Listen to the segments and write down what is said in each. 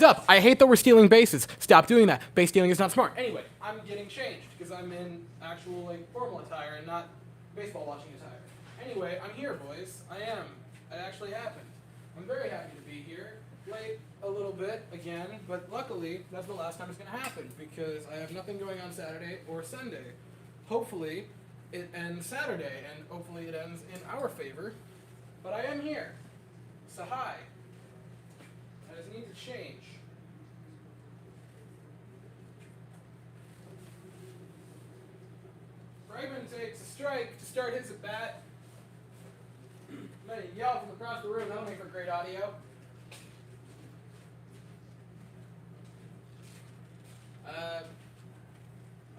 up. I hate that we're stealing bases. Stop doing that. Base stealing is not smart. Anyway, I'm getting changed because I'm in actual like formal attire and not baseball watching attire. Anyway, I'm here, boys. I am. It actually happened. I'm very happy to be here. Late a little bit again, but luckily that's the last time it's going to happen because I have nothing going on Saturday or Sunday. Hopefully it ends Saturday and hopefully it ends in our favor. But I am here. So hi. I just need to change. Bregman takes a strike to start his at bat. I'm going to yell from across the room. That'll make for great audio.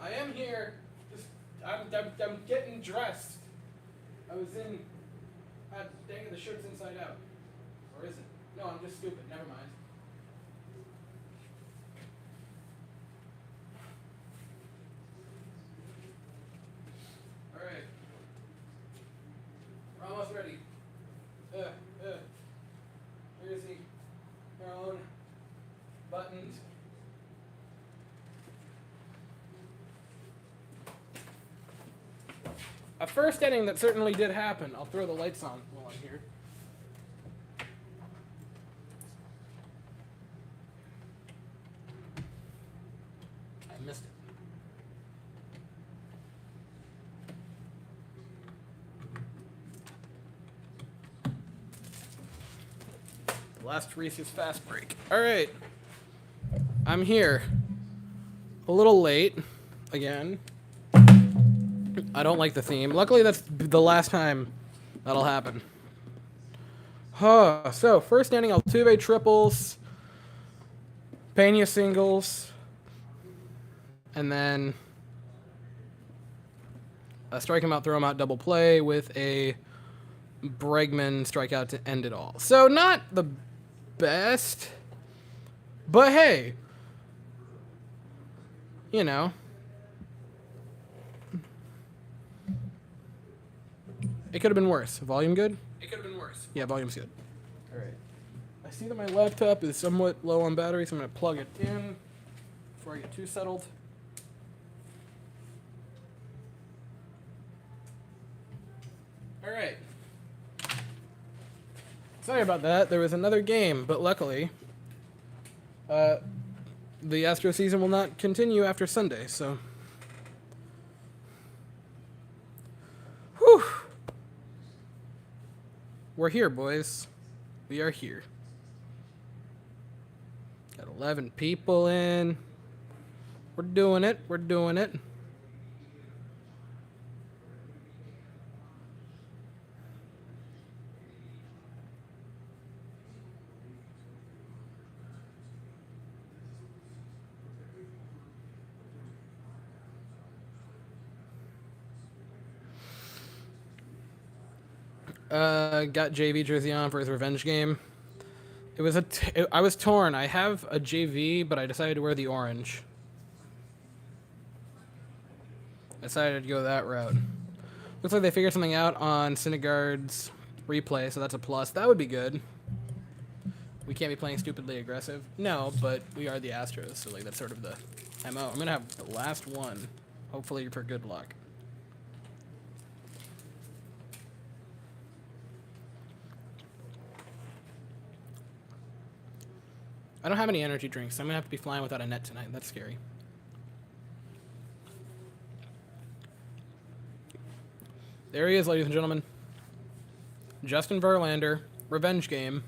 I am here. Just, I'm getting dressed. I was in. Dang it, the shirt's inside out. Or is it? No, I'm just stupid. Never mind. Alright. We're almost ready. Where is he? Thrown. Buttons. A first inning that certainly did happen. I'll throw the lights on while I'm here. I missed it. The last Reese's fast break. All right. I'm here. A little late. Again. I don't like the theme. Luckily, that's the last time that'll happen. So, first inning, Altuve triples, Pena singles, and then a strike him out, throw him out double play with a Bregman strikeout to end it all. So, not the best, but hey, you know. It could have been worse. Volume good? It could have been worse. Yeah, volume's good. All right. I see that my laptop is somewhat low on battery, so I'm going to plug it in before I get too settled. All right. Sorry about that. There was another game, but luckily, the Astros season will not continue after Sunday, so. Whew. We're here, boys. We are here. Got 11 people in. We're doing it. We're doing it. Got JV jersey on for his revenge game. It was I was torn. I have a JV, but I decided to wear the orange. I decided to go that route. Looks like they figured something out on Syndergaard's replay, so that's a plus. That would be good. We can't be playing stupidly aggressive. No, but we are the Astros, so like that's sort of the MO. I'm gonna have the last one, hopefully for good luck. I don't have any energy drinks, so I'm going to have to be flying without a net tonight. That's scary. There he is, ladies and gentlemen. Justin Verlander, revenge game.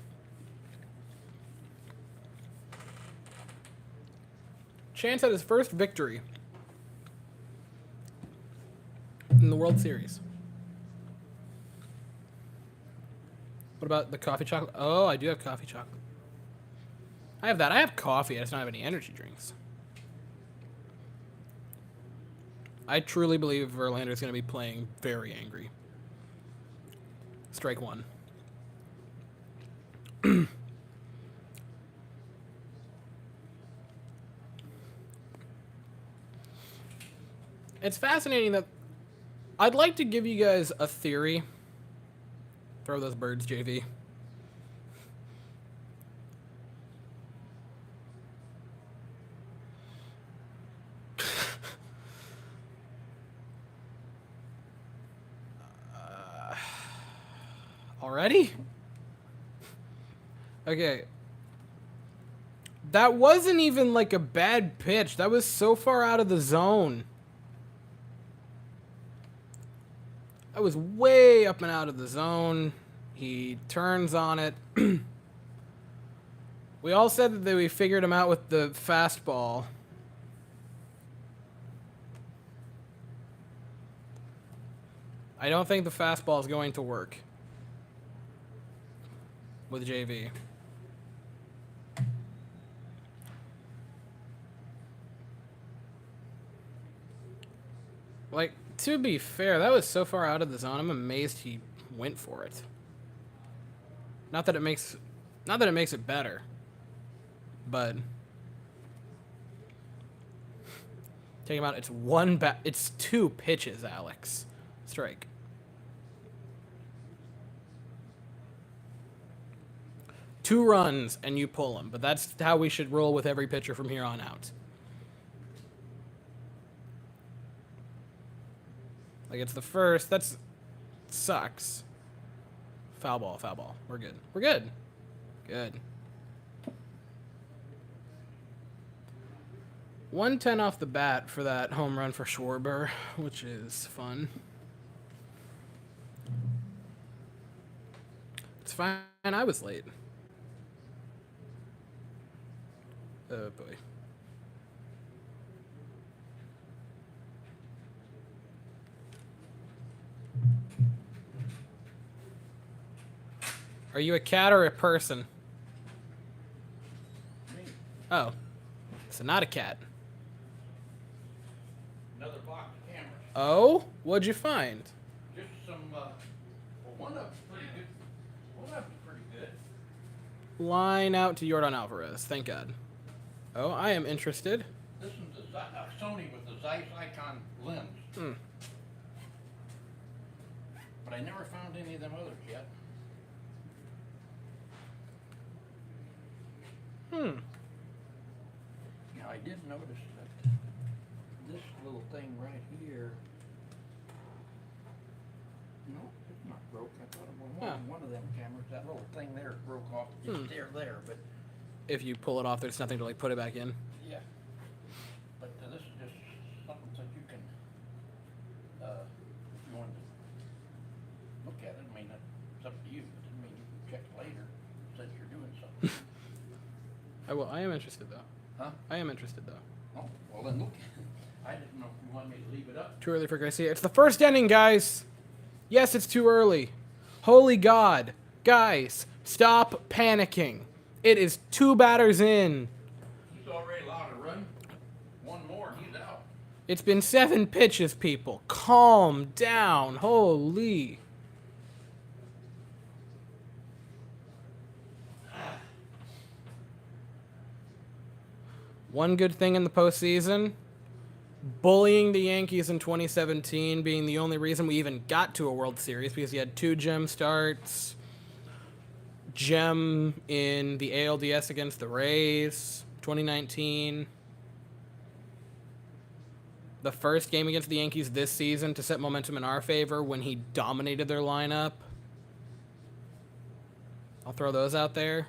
Chance at his first victory in the World Series. What about the coffee chocolate? Oh, I do have coffee chocolate. I have that. I have coffee. I just don't have any energy drinks. I truly believe Verlander is going to be playing very angry. Strike one. It's fascinating that I'd like to give you guys a theory. Throw those birds, JV. Already? Okay. That wasn't even like a bad pitch. That was so far out of the zone. That was way up and out of the zone. He turns on it. We all said that we figured him out with the fastball. I don't think the fastball is going to work with JV. Like, to be fair, that was so far out of the zone. I'm amazed he went for it. Not that it makes it better, but take him out. It's 2 pitches, Alex. Strike. Two runs and you pull him, but that's how we should roll with every pitcher from here on out. Like, it's the first. That's sucks. Foul ball, foul ball. We're good. We're good. Good. 110 off the bat for that home run for Schwarber, which is fun. It's fine. I was late. Oh, boy. Are you a cat or a person? Me. Oh. So not a cat. Another box of cameras. Oh? What'd you find? Just some, well, one of them's pretty good. One of them's pretty good. Line out to Yordan Alvarez. Thank God. Oh, I am interested. This one's a Sony with the Zeiss Icon lens. But I never found any of them others yet. Now I did notice that this little thing right here. No, it's not broke. I thought it was one of them cameras. That little thing there broke off. It's there, but If you pull it off, there's nothing to like put it back in. yeah. But this is just something that you can, if you want to look at it. I mean, it's up to you. I mean, you can check later since you're doing something. I am interested though. Huh? I am interested though. Oh, well then look. I didn't know if you wanted me to leave it up. Too early for Garcia. It's the first inning, guys. Yes, it's too early. Holy God. Guys, stop panicking. It is 2 batters in. He's already allowed to run. One more, he's out. It's been 7 pitches, people. Calm down. Holy. One good thing in the postseason, bullying the Yankees in 2017 being the only reason we even got to a World Series because you had 2 gem starts. Gem in the ALDS against the Rays, 2019. The first game against the Yankees this season to set momentum in our favor when he dominated their lineup. I'll throw those out there.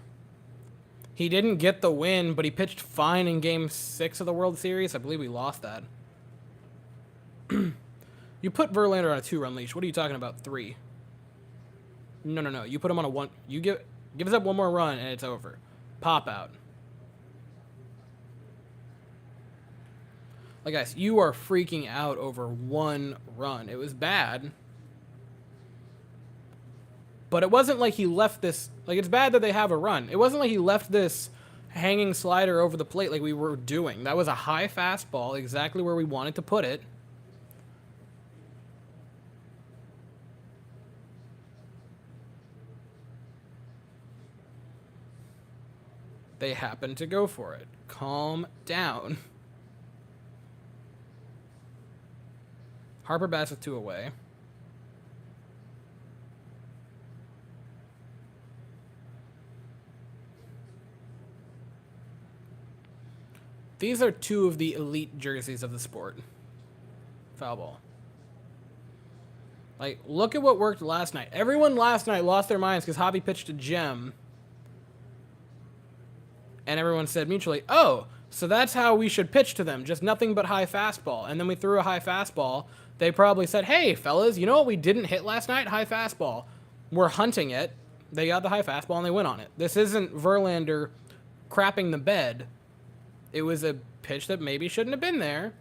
He didn't get the win, but he pitched fine in Game 6 of the World Series. I believe we lost that. You put Verlander on a 2-run leash. What are you talking about? 3. No. You put him on a 1. You give us up one more run, and it's over. Pop out. Like, guys, you are freaking out over 1 run. It was bad. But it wasn't like he left this... Like, it's bad that they have a run. It wasn't like he left this hanging slider over the plate like we were doing. That was a high fastball, exactly where we wanted to put it. They happened to go for it. Calm down. Harper bats with 2 away. These are 2 of the elite jerseys of the sport. Foul ball. Like, look at what worked last night. Everyone last night lost their minds because Javi pitched a gem. And everyone said mutually, oh, so that's how we should pitch to them. Just nothing but high fastball. And then we threw a high fastball. They probably said, hey, fellas, you know what we didn't hit last night? High fastball. We're hunting it. They got the high fastball and they went on it. This isn't Verlander crapping the bed. It was a pitch that maybe shouldn't have been there.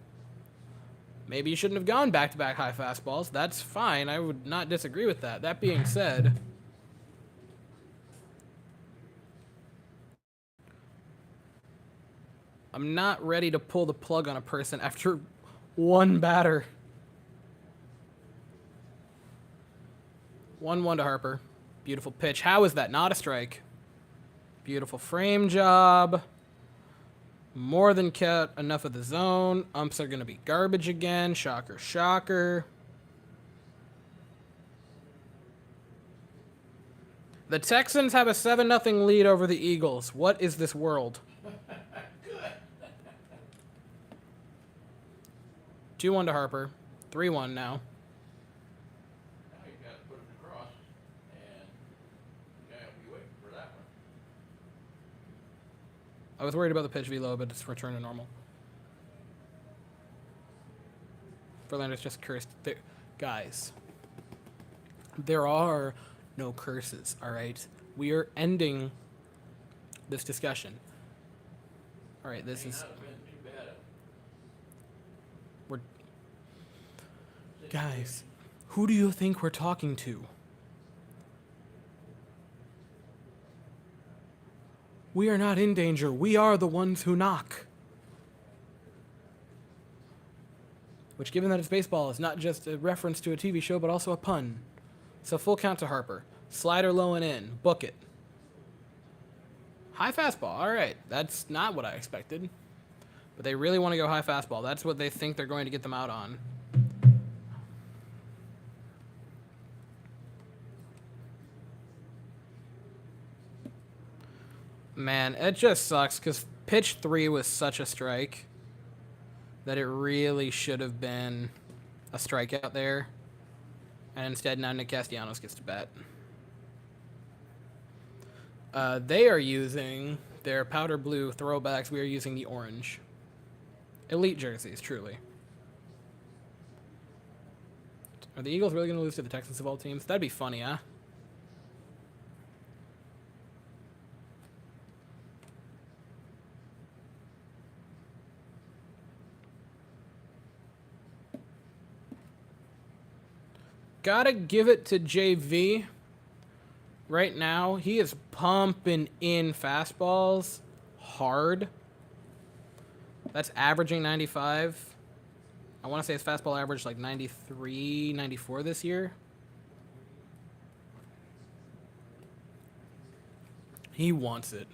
Maybe you shouldn't have gone back-to-back high fastballs. That's fine. I would not disagree with that. That being said, I'm not ready to pull the plug on a person after one batter. 1-1 to Harper. Beautiful pitch. How is that not a strike? Beautiful frame job. More than cut enough of the zone. Umps are going to be garbage again. Shocker, shocker. The Texans have a 7-0 lead over the Eagles. What is this world? 2-1 to Harper. 3-1 now. Now you got to put it across, and you got to be waiting for that one. I was worried about the pitch velo, but it's returned to normal. Verlander's just cursed. Guys, there are no curses, all right? We are ending this discussion. All right, this is... Not been too bad. We're... Guys, who do you think we're talking to? We are not in danger. We are the ones who knock. Which, given that it's baseball, is not just a reference to a TV show, but also a pun. So full count to Harper. Slider low and in. Book it. High fastball. All right. That's not what I expected. But they really want to go high fastball. That's what they think they're going to get them out on. Man, it just sucks because pitch 3 was such a strike that it really should have been a strikeout there. And instead, now Nick Castellanos gets to bat. They are using their powder blue throwbacks. We are using the orange. Elite jerseys, truly. Are the Eagles really going to lose to the Texans of all teams? That'd be funny, huh? Gotta give it to JV. Right now, he is pumping in fastballs hard. That's averaging 95. I want to say his fastball averaged like 93, 94 this year. He wants it.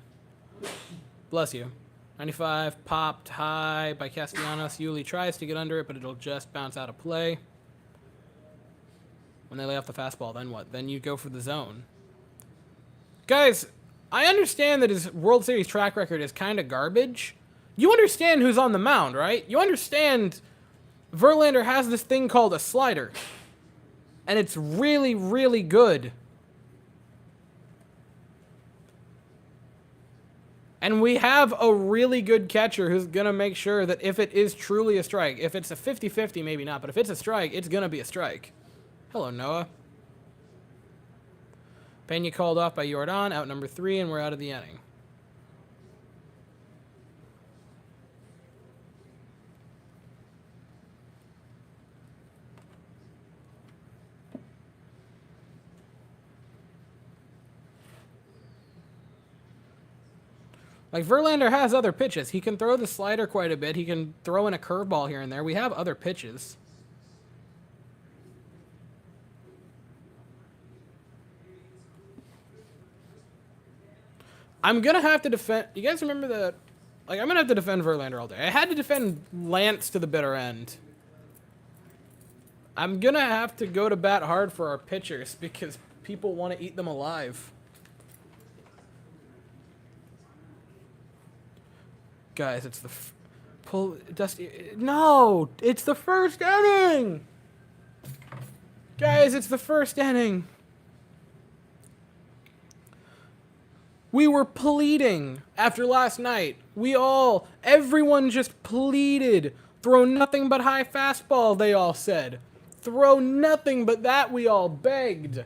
Bless you. 95, popped high by Castellanos. Yuli tries to get under it, but it'll just bounce out of play. When they lay off the fastball, then what? Then you go for the zone. Guys, I understand that his World Series track record is kind of garbage. You understand who's on the mound, right? You understand Verlander has this thing called a slider. And it's really, really good. And we have a really good catcher who's going to make sure that if it is truly a strike, if it's a 50-50, maybe not, but if it's a strike, it's going to be a strike. Hello, Noah. Pena called off by Jordan, out number 3, and we're out of the inning. Like, Verlander has other pitches. He can throw the slider quite a bit. He can throw in a curveball here and there. We have other pitches. I'm going to have to defend... You guys remember that? Like, I'm going to have to defend Verlander all day. I had to defend Lance to the bitter end. I'm going to have to go to bat hard for our pitchers because people want to eat them alive. Guys, it's the... Pull... Dusty... No! It's the first inning! Guys, it's the first inning. We were pleading after last night. Everyone just pleaded. Throw nothing but high fastball, they all said. Throw nothing but that, we all begged.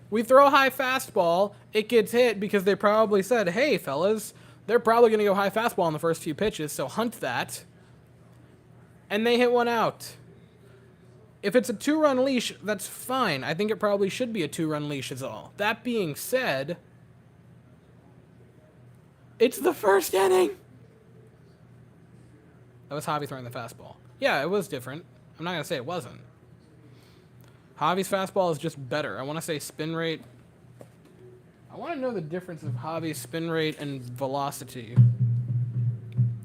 We throw high fastball, it gets hit because they probably said, hey, fellas, they're probably going to go high fastball in the first few pitches, so hunt that. And they hit one out. If it's a 2-run leash, that's fine. I think it probably should be a 2-run leash is all. That being said, it's the first inning. That was Javi throwing the fastball. Yeah, it was different. I'm not going to say it wasn't. Javi's fastball is just better. I want to say spin rate. I want to know the difference of Javi's spin rate and velocity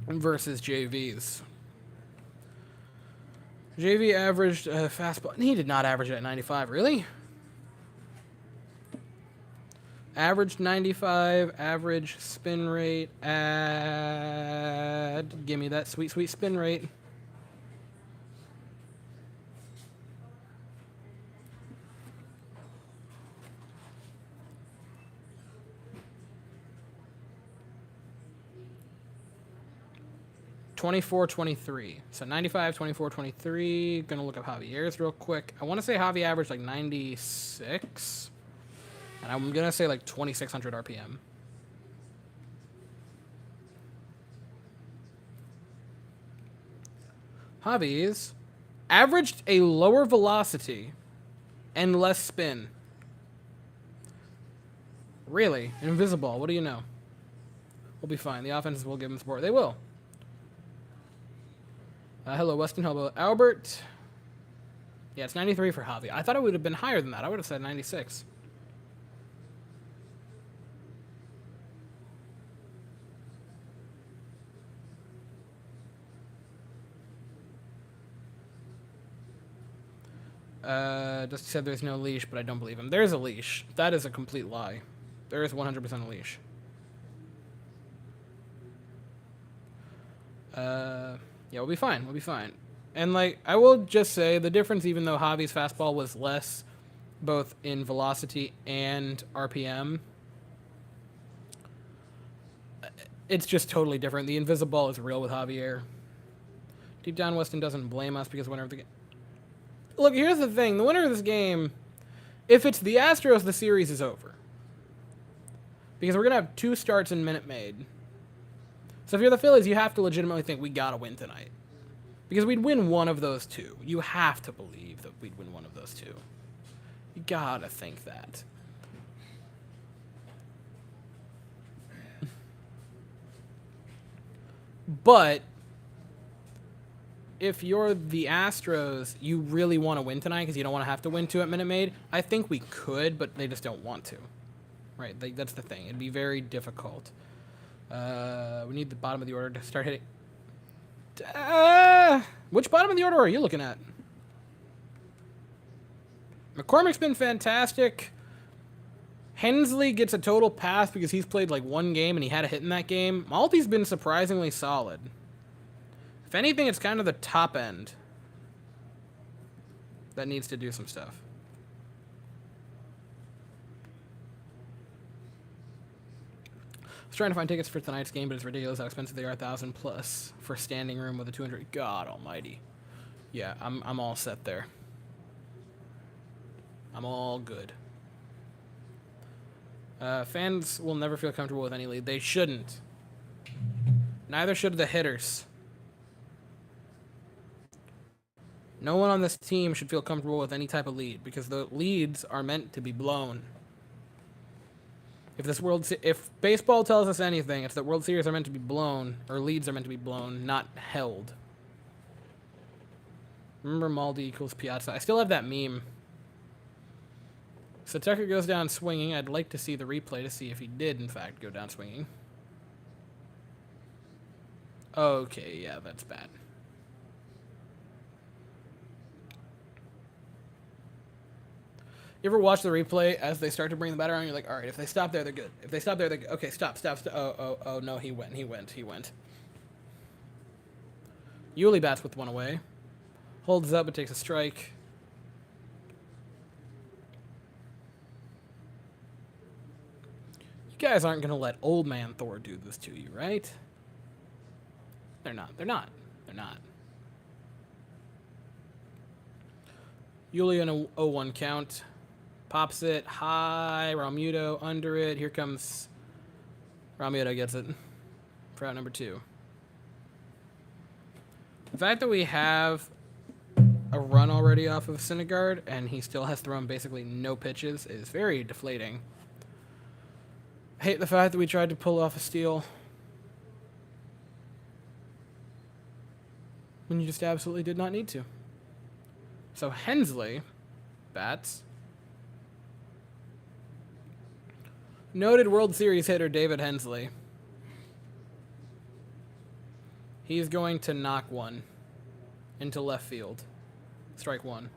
versus JV's. JV averaged fastball. He did not average it at 95, really? Average 95, average spin rate at... Give me that sweet, sweet spin rate. .24-23. So 95, 24, 23. Gonna look up Javier's real quick. I want to say Javi averaged like 96. And I'm going to say like 2,600 RPM. Javi's averaged a lower velocity and less spin. Really? Invisible. What do you know? We'll be fine. The offenses will give him support. They will. Hello, Weston. Hello, Albert. Yeah, it's 93 for Javi. I thought it would have been higher than that. I would have said 96. Just said there's no leash, but I don't believe him. There's a leash. That is a complete lie. There is 100% a leash. Yeah, we'll be fine. We'll be fine. And, like, I will just say the difference, even though Javi's fastball was less, both in velocity and RPM, it's just totally different. The invisible is real with Javier. Deep down, Weston doesn't blame us because winner of the game. Look, here's the thing. The winner of this game, if it's the Astros, the series is over. Because we're going to have 2 starts in Minute Maid. So if you're the Phillies, you have to legitimately think we got to win tonight. Because we'd win one of those 2. You have to believe that we'd win one of those 2. You got to think that. But if you're the Astros, you really want to win tonight because you don't want to have to win 2 at Minute Maid. I think we could, but they just don't want to. Right? That's the thing. It'd be very difficult. We need the bottom of the order to start hitting. Which bottom of the order are you looking at? McCormick's been fantastic. Hensley gets a total pass because he's played like 1 game and he had a hit in that game. Malte's been surprisingly solid. If anything, it's kind of the top end that needs to do some stuff. I was trying to find tickets for tonight's game, but it's ridiculous how expensive they are. 1,000 plus for standing room with a 200. God almighty. Yeah, I'm all set there. I'm all good. Fans will never feel comfortable with any lead. They shouldn't. Neither should the hitters. No one on this team should feel comfortable with any type of lead because the leads are meant to be blown. If baseball tells us anything, it's that World Series are meant to be blown, or leads are meant to be blown, not held. Remember Maldi equals Piazza. I still have that meme. So Tucker goes down swinging. I'd like to see the replay to see if he did, in fact, go down swinging. Okay, yeah, that's bad. You ever watch the replay as they start to bring the batter on? You're like, all right, if they stop there, they're good. If they stop there, they're good. Okay, stop. Oh, no, he went. Yuli bats with 1 away. Holds up, but takes a strike. guys aren't going to let old man Thor do this to you, right? They're not. They're not. They're not. Yulia in a 0-1 count. Pops it high. Realmuto under it. Here comes Realmuto, gets it for out number 2. The fact that we have a run already off of Syndergaard and he still has thrown basically no pitches is very deflating. I hate the fact that we tried to pull off a steal when you just absolutely did not need to. So Hensley bats. Noted World Series hitter David Hensley. He's going to knock one into left field. Strike 1.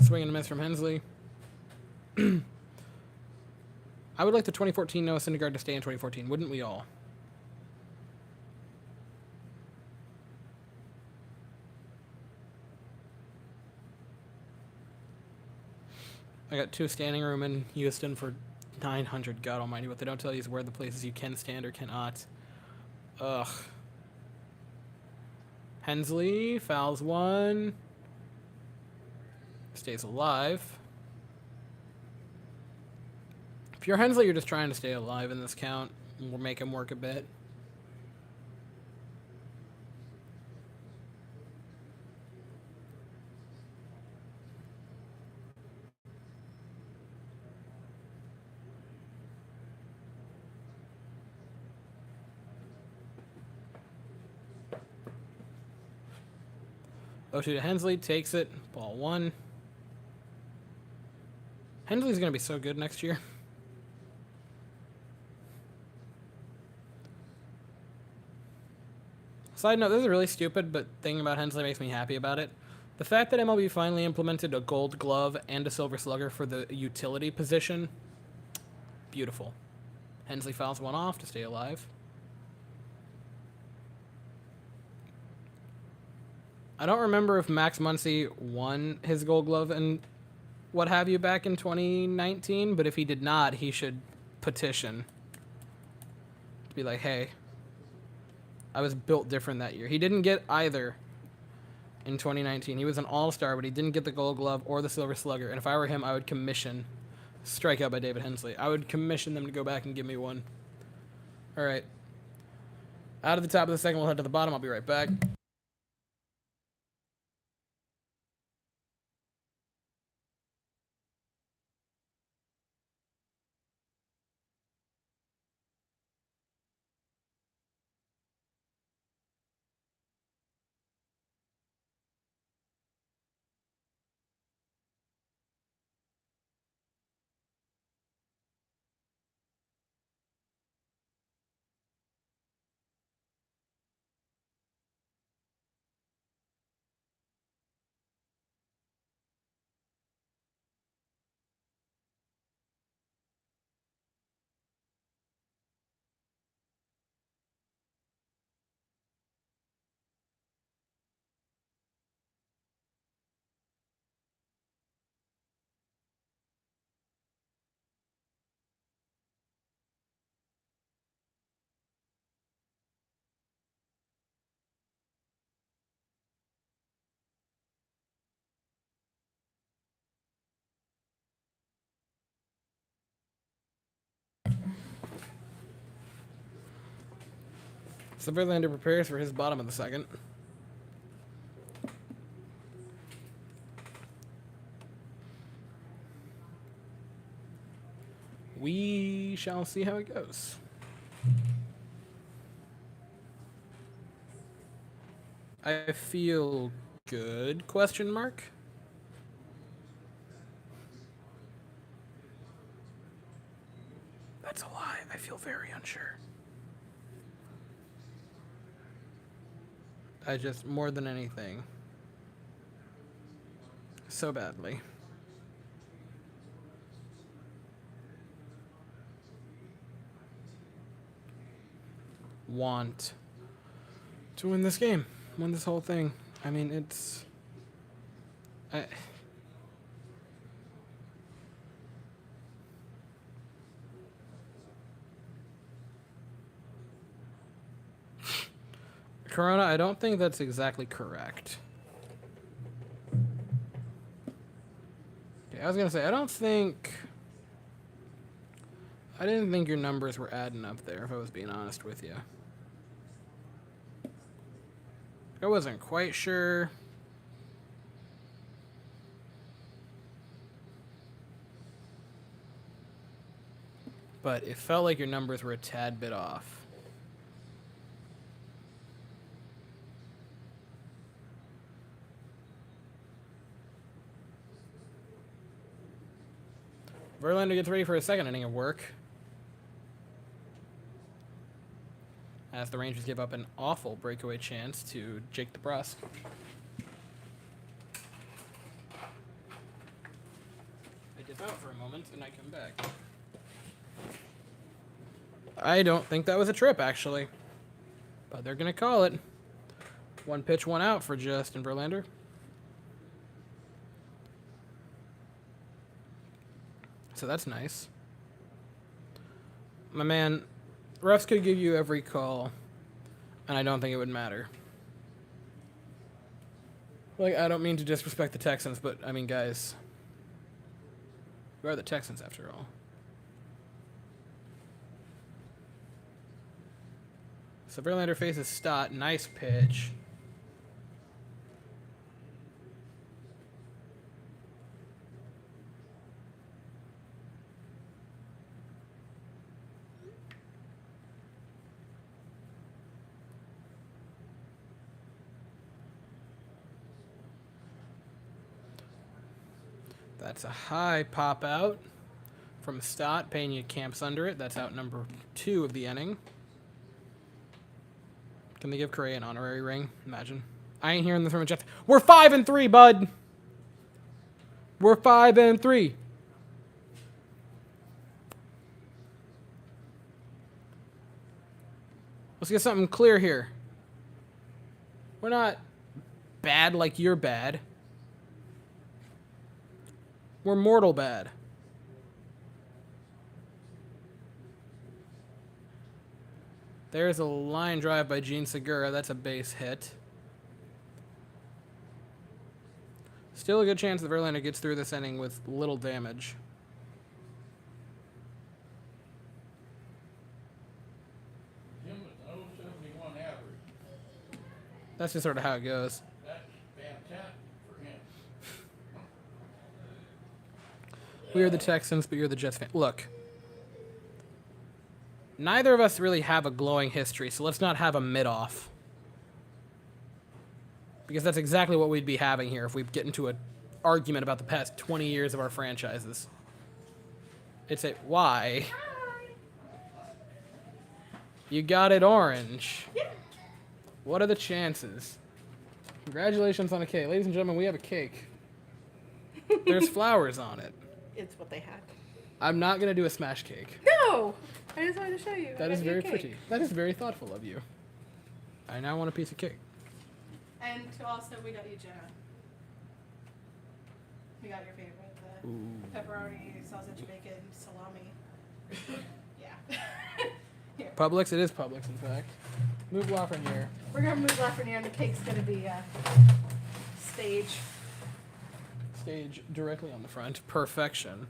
Swing and a miss from Hensley. I would like the 2014 Noah Syndergaard to stay in 2014. Wouldn't we all? I got 2 standing room in Houston for 900. God almighty. What they don't tell you is where the places you can stand or cannot. Ugh. Hensley fouls 1. Stays alive. If you're Hensley, you're just trying to stay alive in this count. We'll make him work a bit. Oh, shoot. Hensley takes it. Ball 1. Hensley's going to be so good next year. Side note, this is really stupid, but thing about Hensley makes me happy about it. The fact that MLB finally implemented a gold glove and a silver slugger for the utility position, beautiful. Hensley fouls 1 off to stay alive. I don't remember if Max Muncy won his gold glove and what have you back in 2019, but if he did not, he should petition to be like, hey, I was built different that year. He didn't get either in 2019. He was an all-star, but he didn't get the gold glove or the silver slugger. And if I were him, I would commission strikeout by David Hensley. I would commission them to go back and give me one. All right. Out of the top of the second, we'll head to the bottom. I'll be right back. So Verlander prepares for his bottom of the second. We shall see how it goes. I feel good, question mark. That's a lie. I feel very unsure. I just, more than anything, so badly. want to win this game, win this whole thing. I mean, it's... Corona, I don't think that's exactly correct. Okay, I was going to say, I didn't think your numbers were adding up there, if I was being honest with you. I wasn't quite sure. But it felt like your numbers were a tad bit off. Verlander gets ready for a second inning of work, as the Rangers give up an awful breakaway chance to Jake DeBrusk. I dip out for a moment and I come back. I don't think that was a trip, actually, but they're going to call it. 1 pitch, 1 out for Justin Verlander. So that's nice. My man, refs could give you every call, and I don't think it would matter. Like, I don't mean to disrespect the Texans, but, I mean, guys, you are the Texans after all. So Verlander faces Stott. Nice pitch. That's a high pop out from Stott. Pena camps under it. That's out number 2 of the inning. Can they give Correa an honorary ring? Imagine. I ain't hearing this from a Jets. We're 5-3, bud. We're 5-3. Let's get something clear here. We're not bad like you're bad. We're mortal bad. There's a line drive by Gene Segura. That's a base hit. Still a good chance that Verlander gets through this inning with little damage. Jim was an 071 average. That's just sort of how it goes. That's fantastic for him. We are the Texans, but you're the Jets fan. Look. Neither of us really have a glowing history, so let's not have a mid-off. Because that's exactly what we'd be having here if we get into an argument about the past 20 years of our franchises. It's a... Why? You got it orange. What are the chances? Congratulations on a cake. Ladies and gentlemen, we have a cake. There's flowers on it. It's what they had. I'm not going to do a smash cake. No! I just wanted to show you. That is very pretty. That is very thoughtful of you. I now want a piece of cake. And also, we got you Jenna. We got your favorite, the pepperoni, sausage, bacon, salami. Yeah. Here. Publix? It is Publix, in fact. Move Lafreniere. We're going to move Lafreniere, and the cake's going to be stage. Stage directly on the front. Perfection.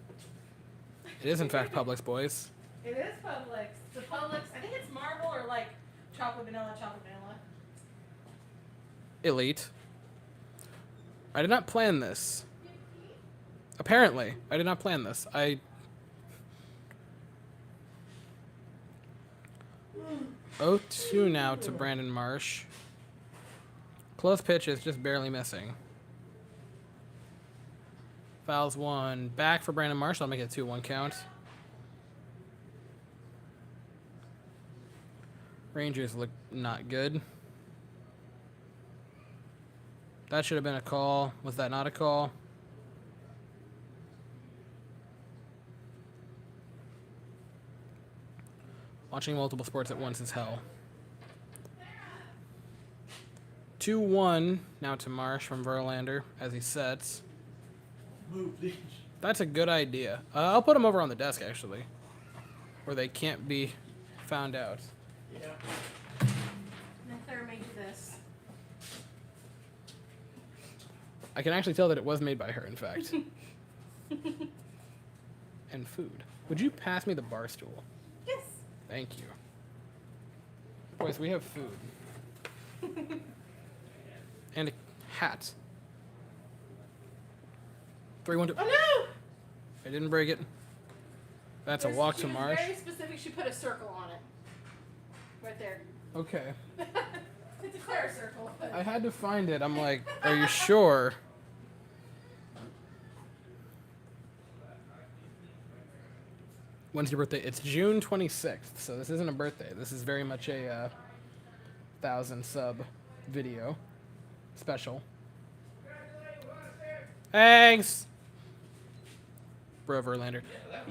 It is, in fact, Publix, boys. It is Publix. The Publix, I think it's marble or like chocolate vanilla. Elite. I did not plan this. Apparently, I did not plan this. 0-2 now to Brandon Marsh. Close pitch is just barely missing. Fouls 1. Back for Brandon Marsh. I'll make it a 2-1 count. Rangers look not good. That should have been a call. Was that not a call? Watching multiple sports at once is hell. 2-1 now to Marsh from Verlander as he sets. Move these. That's a good idea. I'll put them over on the desk, actually, where they can't be found out. Yeah. Now Claire made you this. I can actually tell that it was made by her, in fact. And food. Would you pass me the bar stool? Yes. Thank you. Boys, we have food. And a hat. 3-1-2. Oh no! I didn't break it. That's a walk to She was Marsh. very specific. She put a circle on it. Right there. Okay. It's a Claire circle. But I had to find it. I'm like, are you sure? When's your birthday? It's June 26th, so this isn't a birthday. This is very much a 1,000 sub video special. Thanks! Bro, Verlander.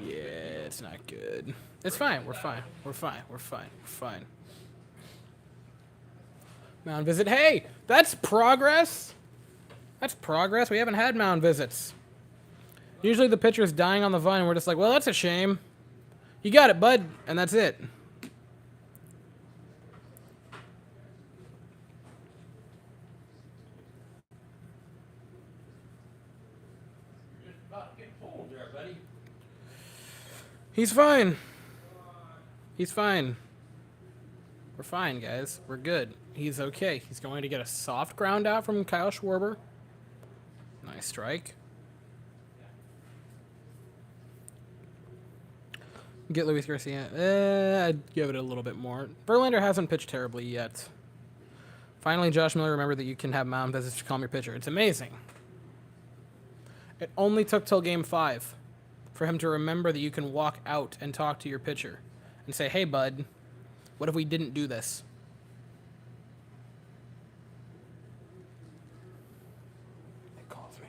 Yeah, it's not good. It's fine. We're fine. We're fine. We're fine. We're fine. Mound visit. Hey, that's progress. That's progress. We haven't had mound visits. Usually the pitcher's dying on the vine, and we're just like, well, that's a shame. You got it, bud. And that's it. You're just about to get pulled there, buddy. He's fine. He's fine. We're fine, guys. We're good. He's okay. He's going to get a soft ground out from Kyle Schwarber. Nice strike. Get Luis Garcia. I'd give it a little bit more. Verlander hasn't pitched terribly yet. Finally, Josh Miller remembered that you can have mound visits to calm your pitcher. It's amazing. It only took till Game 5 for him to remember that you can walk out and talk to your pitcher and say, hey, bud, what if we didn't do this? It calls me.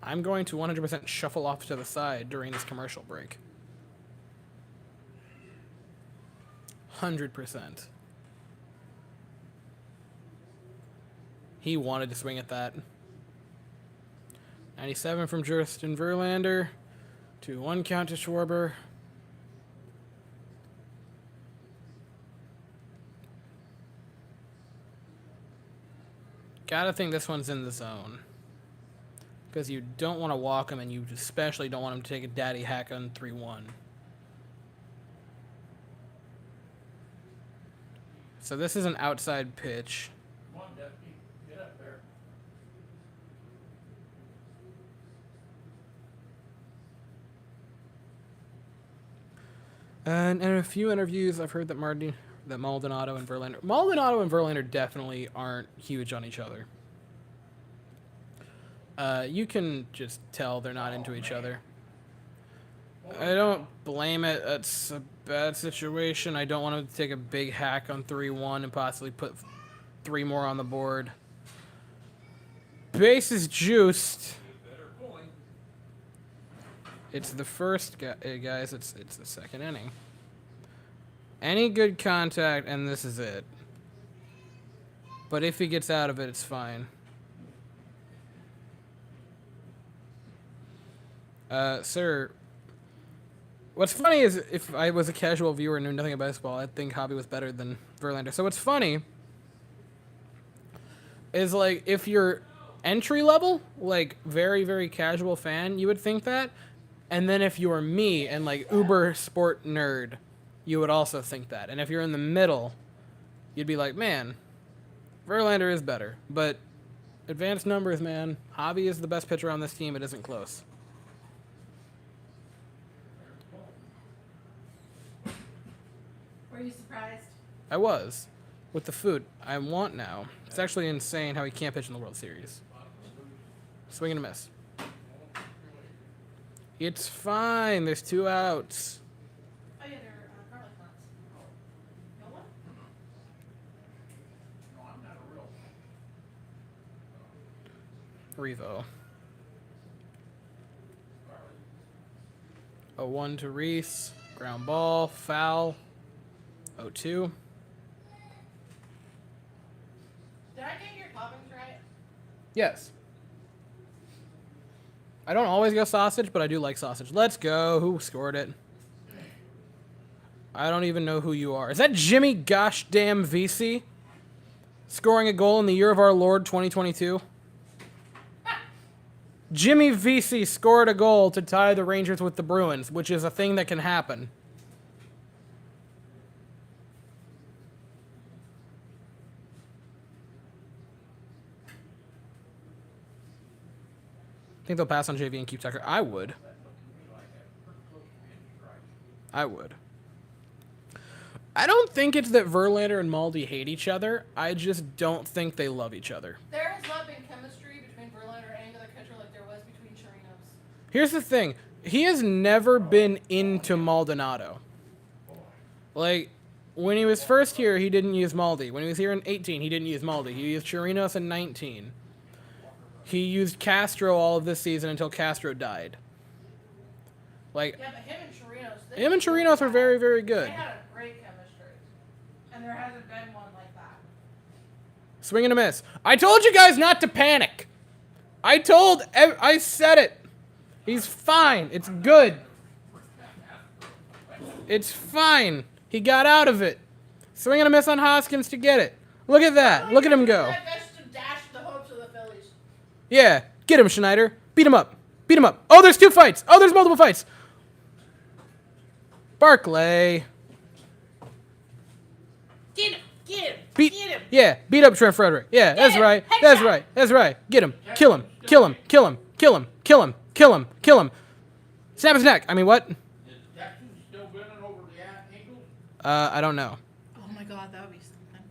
I'm going to 100% shuffle off to the side during this commercial break. 100%. He wanted to swing at that. 97 from Justin Verlander. 2-1 count to Schwarber. Gotta think this one's in the zone. Because you don't want to walk him, and you especially don't want him to take a daddy hack on 3-1. So this is an outside pitch. Come on, Deputy. Get up there. And in a few interviews, I've heard that Maldonado and Verlander definitely aren't huge on each other. You can just tell they're not into each other. I don't blame it. It's a bad situation. I don't want him to take a big hack on 3-1 and possibly put 3 more on the board. Base is juiced. It's the first guys. It's the second inning. Any good contact, and this is it. But if he gets out of it, it's fine. Sir, what's funny is if I was a casual viewer and knew nothing about baseball, I'd think Hobby was better than Verlander. So what's funny is, like, if you're entry level, like, very, very casual fan, you would think that. And then if you were me and, like, uber sport nerd, you would also think that. And if you're in the middle, you'd be like, man, Verlander is better. But advanced numbers, man. Hobby is the best pitcher on this team. It isn't close. Were you surprised? I was. With the food. I want now. It's actually insane how he can't pitch in the World Series. Swing and a miss. It's fine. There's 2 outs. Oh yeah, they're garlic knots. No one? No, I'm not a real. Revo. 0-1 to Reese. Ground ball. Foul. 0-2. Yes. I don't always go sausage, but I do like sausage. Let's go. Who scored it? I don't even know who you are. Is that Jimmy gosh damn VC? Scoring a goal in the year of our Lord 2022? Jimmy VC scored a goal to tie the Rangers with the Bruins, which is a thing that can happen. Think they'll pass on JV and keep Tucker? I would. I would. I don't think it's that Verlander and Maldi hate each other. I just don't think they love each other. There has not been chemistry between Verlander and the catcher like there was between Chirinos. Here's the thing. He has never been into Maldonado. Like, when he was first here, he didn't use Maldi. When he was here in 18, he didn't use Maldi. He used Chirinos in 19. He used Castro all of this season until Castro died. Like, Yeah, but Chirinos. him and Chirinos were very, very good. They had a great chemistry. And there hasn't been one like that. Swing and a miss. I told you guys not to panic. I said it. He's fine. It's good. It's fine. He got out of it. Swing and a miss on Hoskins to get it. Look at that. Look at him go. Dash the hopes of the Phillies. Yeah. Get him, Schneider. Beat him up. Beat him up. Oh, there's 2 fights. Oh, there's multiple fights. Barclay. Get him. Get him. Beat. Get him. Yeah. Beat up Trent Frederick. Yeah. That's him. right. Headshot. That's right. That's right. Get him. Kill him. Kill him. Kill him. Kill him. Kill him. Kill him. Kill him. Snap his neck. I mean, what? Is Jackson still bending over the ankle? I don't know. Oh my god, that would be something.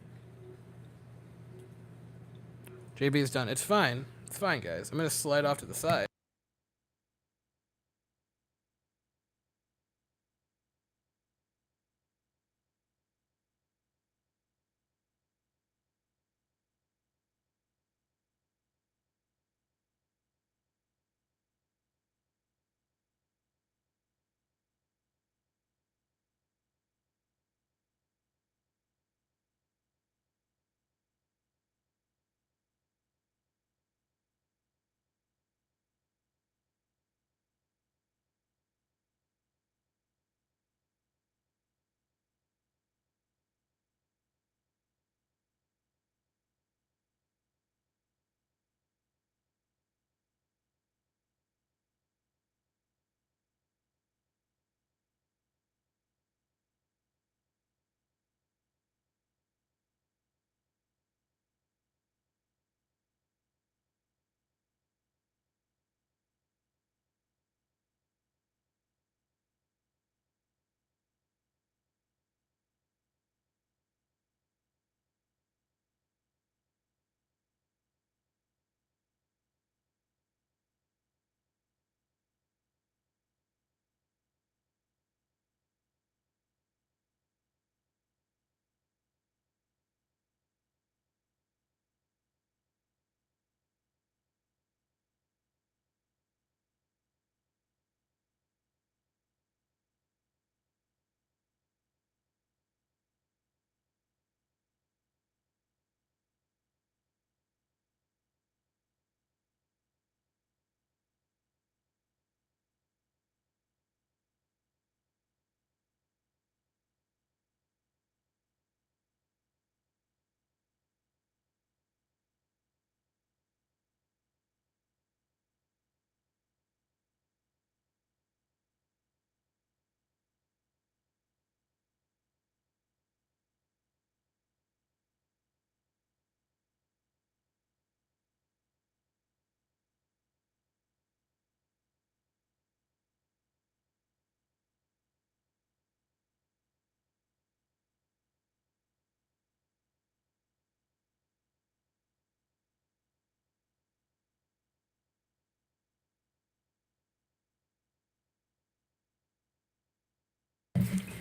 JB is done. It's fine. It's fine, guys. I'm going to slide off to the side.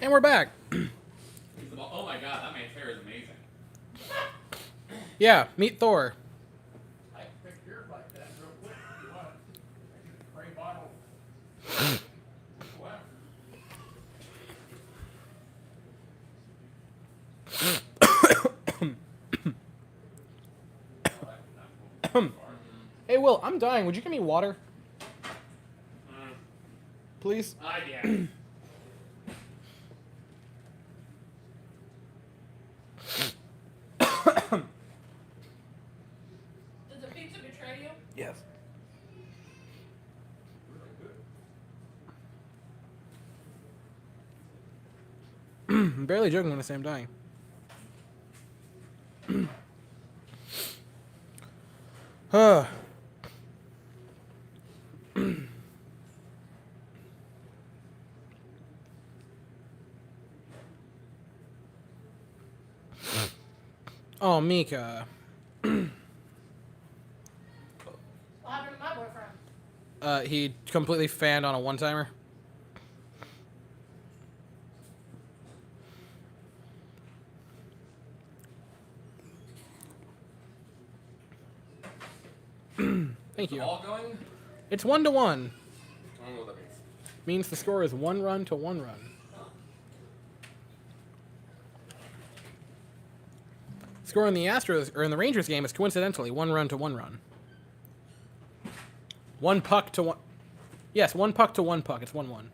And we're back. Oh my god, that man's hair is amazing. Yeah, meet Thor. I can fix yours like that real quick if you want. I can spray bottle. Wow. Will, I'm dying. Would you give me water, please? Yeah. Did the pizza betray you? Yes. I'm barely joking when I say I'm dying. Oh, Mika. What happened to my boyfriend? He completely fanned on a one-timer. Thank you. All going? It's 1-1. I don't know what that means. Means the score is 1 run to 1 run. Score in the Astros or in the Rangers game is coincidentally 1 run to 1 run. 1 puck to 1. Yes, 1 puck to 1 puck. It's 1-1.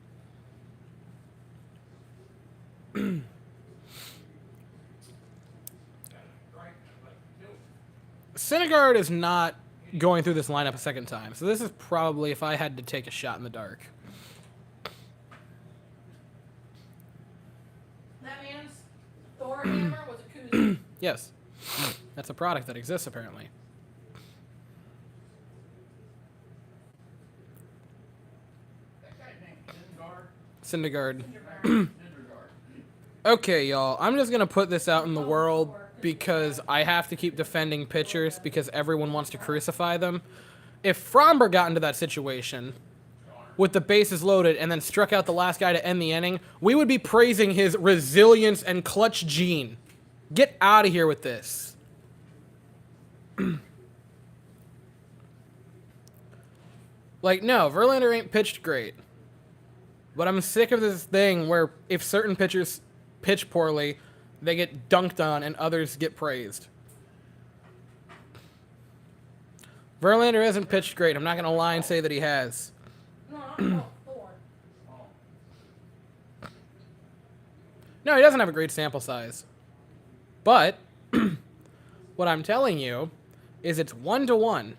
Syndergaard is not going through this lineup a second time, so this is probably if I had to take a shot in the dark. That means Thor hammer was a koozie. Yes, that's a product that exists apparently. That guy's name Syndergaard. Syndergaard. Okay, y'all. I'm just gonna put this out in the world because I have to keep defending pitchers because everyone wants to crucify them. If Fromber got into that situation with the bases loaded and then struck out the last guy to end the inning, we would be praising his resilience and clutch gene. Get out of here with this. Like, no, Verlander ain't pitched great. But I'm sick of this thing where if certain pitchers pitch poorly, they get dunked on and others get praised. Verlander hasn't pitched great. I'm not going to lie and say that he has. No, Thor. No, he doesn't have a great sample size. But what I'm telling you is it's 1-1.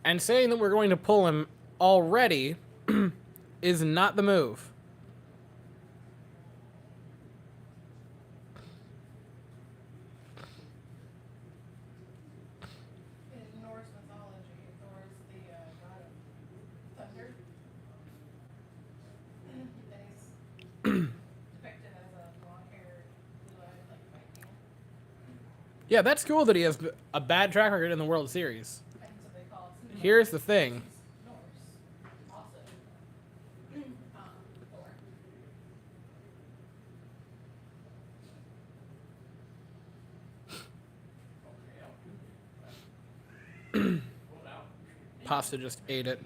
And saying that we're going to pull him already is not the move. In Norse mythology, Thor is the god of thunder. And he's depicted as a long-haired, blue-eyed, like Viking. Yeah, that's cool that he has a bad track record in the World Series. That's what they call it. Here's the thing. Norse. Also. Thor. Pasta just ate it.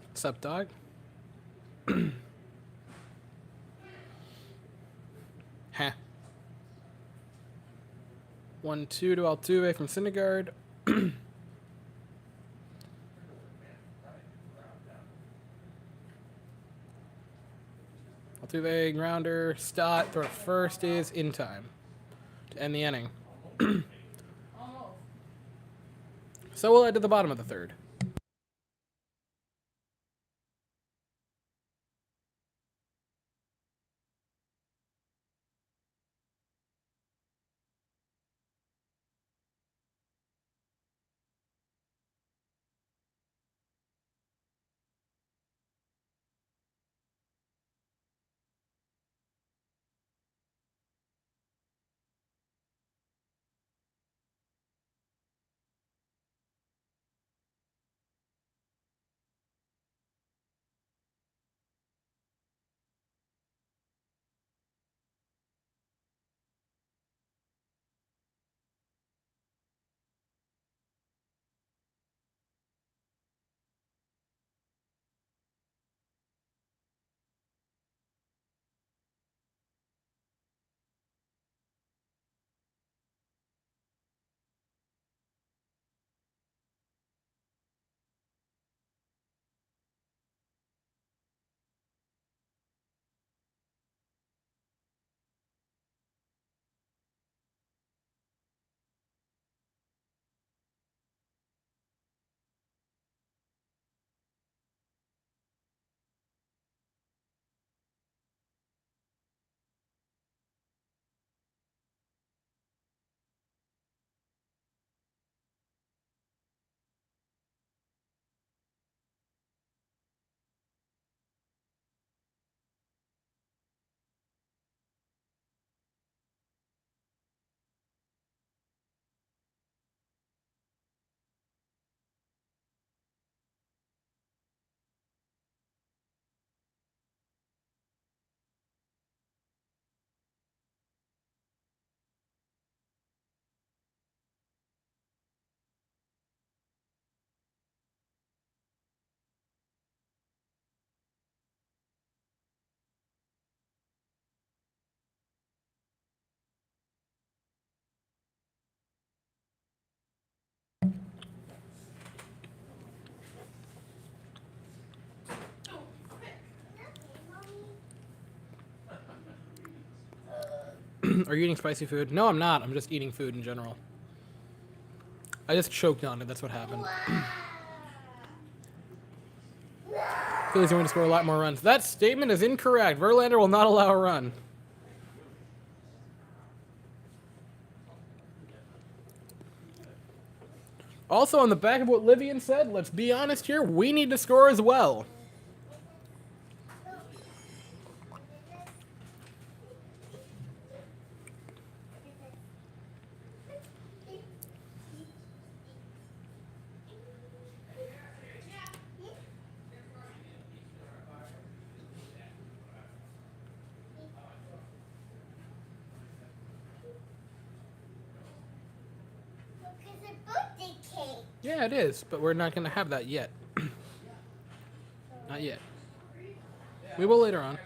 What's up, dog? Heh. 1-2 to Altuve from Syndergaard. Altuve, grounder, Stott, throw to first is in time to end the inning. Almost. So we'll head to the bottom of the third. Are you eating spicy food? No, I'm not. I'm just eating food in general. I just choked on it. That's what happened. Phillies are going to score a lot more runs. That statement is incorrect. Verlander will not allow a run. Also, on the back of what Livian said, let's be honest here, we need to score as well. Yeah, it is, but we're not going to have that yet. Not yet. We will later on.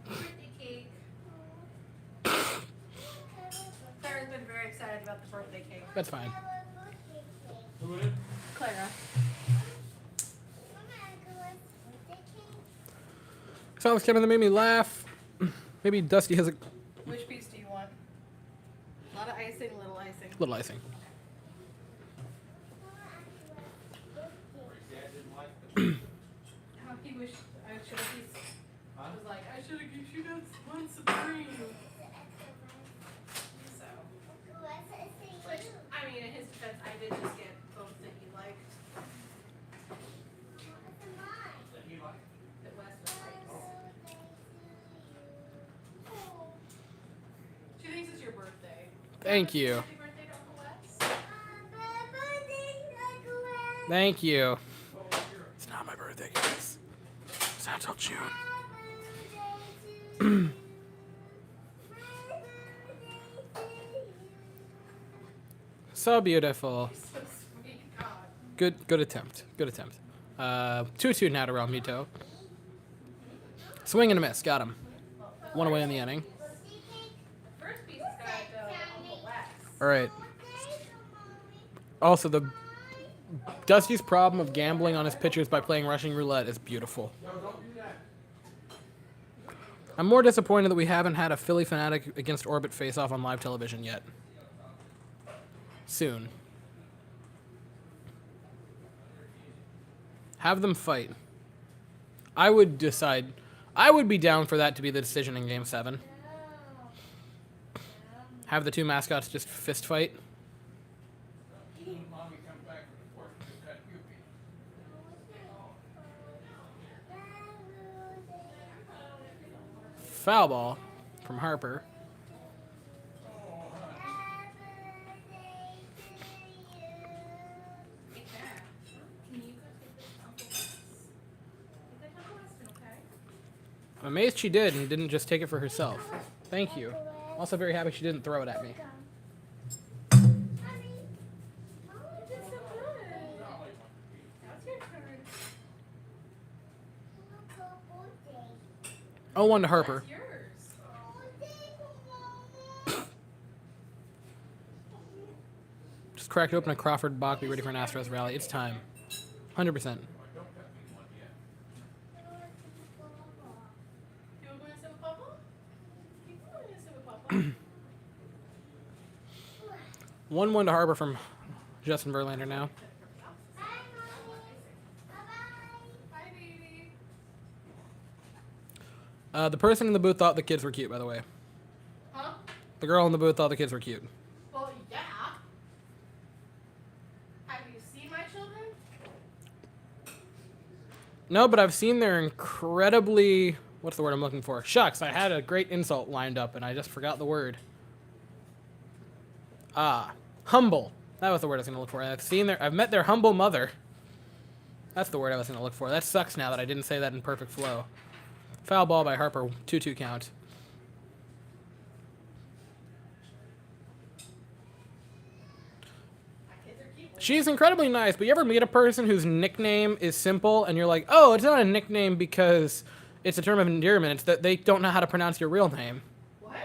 Birthday cake. Clara's been very excited about the birthday cake. That's fine. Clara. Sounds kind of made me laugh. Maybe Dusty has a Which piece do you want? A lot of icing, little icing. little icing. How he wished I should have. I was like, I should have given you guys one supreme. So, which I mean, in his defense, I did just get both that he liked. That Wes likes. She thinks it's your birthday. Thank you. Happy birthday to Uncle Wes. Thank you. It's not my birthday, guys. It's not till June. So beautiful. So sweet, God. Good attempt. Good attempt. 2-2 now to Realmuto. Swing and a miss. Got him. One away in the inning. First piece is got Uncle Wes. All right. Also, Dusty's problem of gambling on his pitchers by playing rushing roulette is beautiful. I'm more disappointed that we haven't had a Philly fanatic against Orbit face-off on live television yet. Soon. Have them fight. I would be down for that to be the decision in Game 7. Have the two mascots just fist fight. Mommy comes back from the porch to cut Yuppie. Foul ball from Harper. Hey, Dad, can you go take this to Uncle Wes? Take that to Uncle Weston, okay? I'm amazed she did and didn't just take it for herself. Thank you. Also very happy she didn't throw it at me. You did so good. Now it's your turn. 0-1 to Harper. That's yours. Just cracked open a Crawford Bach. Be ready for an Astros rally. It's time. 100%. You want to go and sit with Papa? You can go and sit with Papa. 1-1 to Harper from Justin Verlander now. Bye, baby. The person in the booth thought the kids were cute, by the way. Huh? The girl in the booth thought the kids were cute. Well, yeah. Have you seen my children? No, but I've seen their incredibly... What's the word I'm looking for? Shucks, I had a great insult lined up, and I just forgot the word. Humble. That was the word I was going to look for. I've met their humble mother. That's the word I was going to look for. That sucks now that I didn't say that in perfect flow. Foul ball by Harper, 2-2 count. My kids are cute. She's incredibly nice, but you ever meet a person whose nickname is simple and you're like, oh, it's not a nickname because it's a term of endearment. It's that they don't know how to pronounce your real name. What?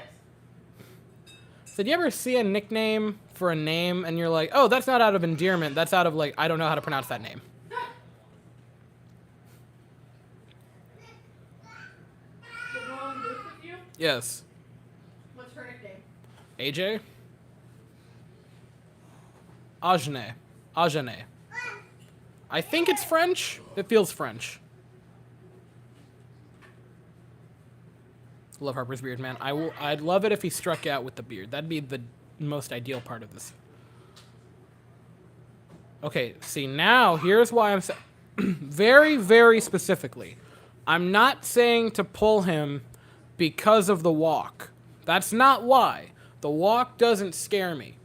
So do you ever see a nickname for a name and you're like, oh, that's not out of endearment. That's out of like, I don't know how to pronounce that name. The one Luke with you? Yes. What's her nickname? AJ? Ajane. Ajane. I think it's French. It feels French. Love Harper's beard, man. I'd love it if he struck out with the beard. That'd be the most ideal part of this. Okay, see, now here's why I'm saying very, very specifically. I'm not saying to pull him because of the walk. That's not why. The walk doesn't scare me.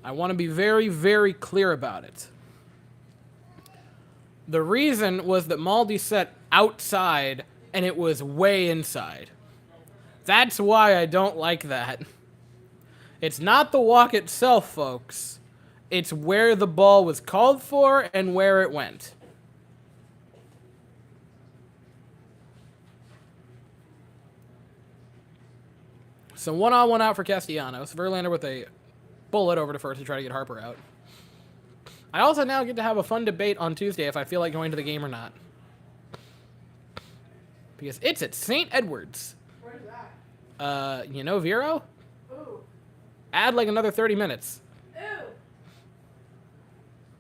I want to be very, very clear about it. The reason was that Maldi set outside and it was way inside. That's why I don't like that. It's not the walk itself, folks. It's where the ball was called for and where it went. So 1-on-1 out for Castellanos. Verlander with a bullet over to first to try to get Harper out. I also now get to have a fun debate on Tuesday if I feel like going to the game or not. Because it's at St. Edwards. Where's that? You know Vero? Ooh. Add like another 30 minutes. Ew.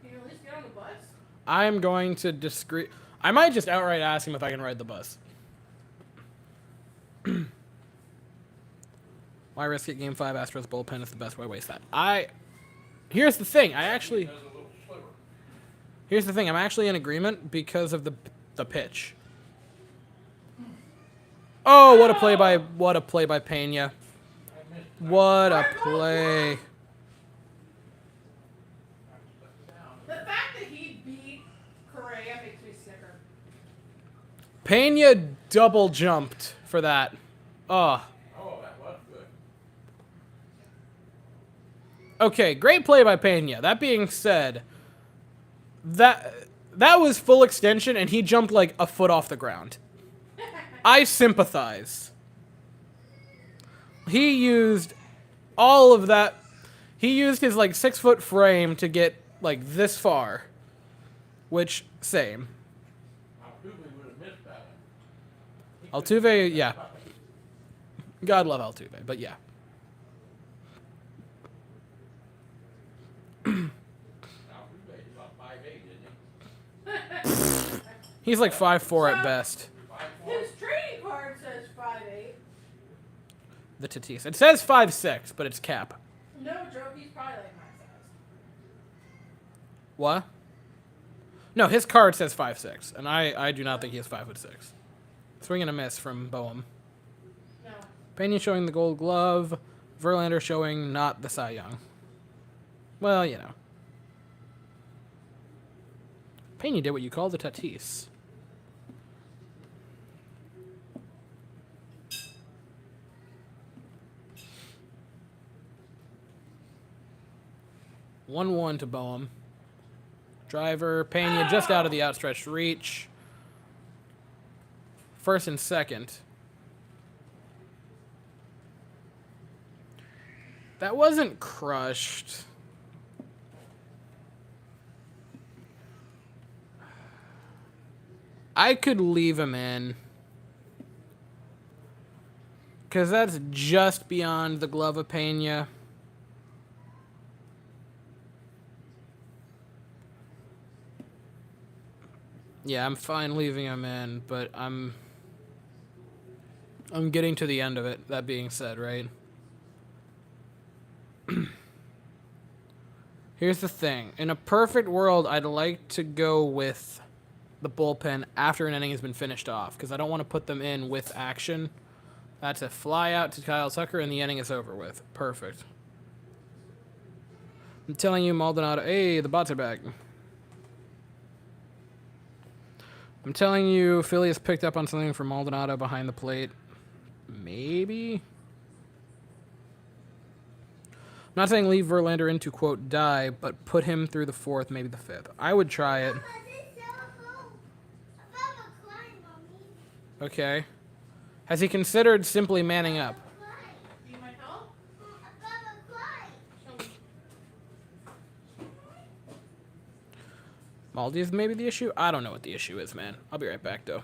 Can you at least get on the bus? I'm going to I might just outright ask him if I can ride the bus. Why risk it? Game 5 Astros bullpen is the best way to waste that. Here's the thing. Here's the thing. I'm actually in agreement because of the pitch. Oh, what a play by Pena. What a play. The fact that he beat Correa makes me sicker. Pena double jumped for that. Oh. Oh, that was good. Okay, great play by Pena. That being said, that was full extension and he jumped like a foot off the ground. I sympathize. He used all of that. He used his like 6-foot frame to get like this far. Which, same. Altuve would have missed that one. Altuve, yeah. God love Altuve, but yeah. Altuve is about 5'8", isn't he? He's like 5'4" at best. 5'4". His trading card says 5'8". The Tatis. It says 5'6", but it's cap. No joke, he's probably like my size. What? No, his card says 5'6", and I do not think he is 5'6". Swing and a miss from Boehm. No. Pena showing the Gold Glove. Verlander showing not the Cy Young. Well, you know. Pena did what you call the Tatis. One to Boehm. Driver, Pena just out of the outstretched reach. First and second. That wasn't crushed. I could leave him in. Because that's just beyond the glove of Pena. Yeah, I'm fine leaving him in, but I'm getting to the end of it, that being said, right? Here's the thing. In a perfect world, I'd like to go with the bullpen after an inning has been finished off, because I don't want to put them in with action. That's a fly out to Kyle Tucker, and the inning is over with. Perfect. I'm telling you, Maldonado. Hey, the bots are back. I'm telling you, Philly has picked up on something from Maldonado behind the plate. Maybe? I'm not saying leave Verlander in to, quote, die, but put him through the 4th, maybe the 5th. I would try it. Okay. Has he considered simply manning up? Need my help? Maldi is maybe the issue? I don't know what the issue is, man. I'll be right back, though.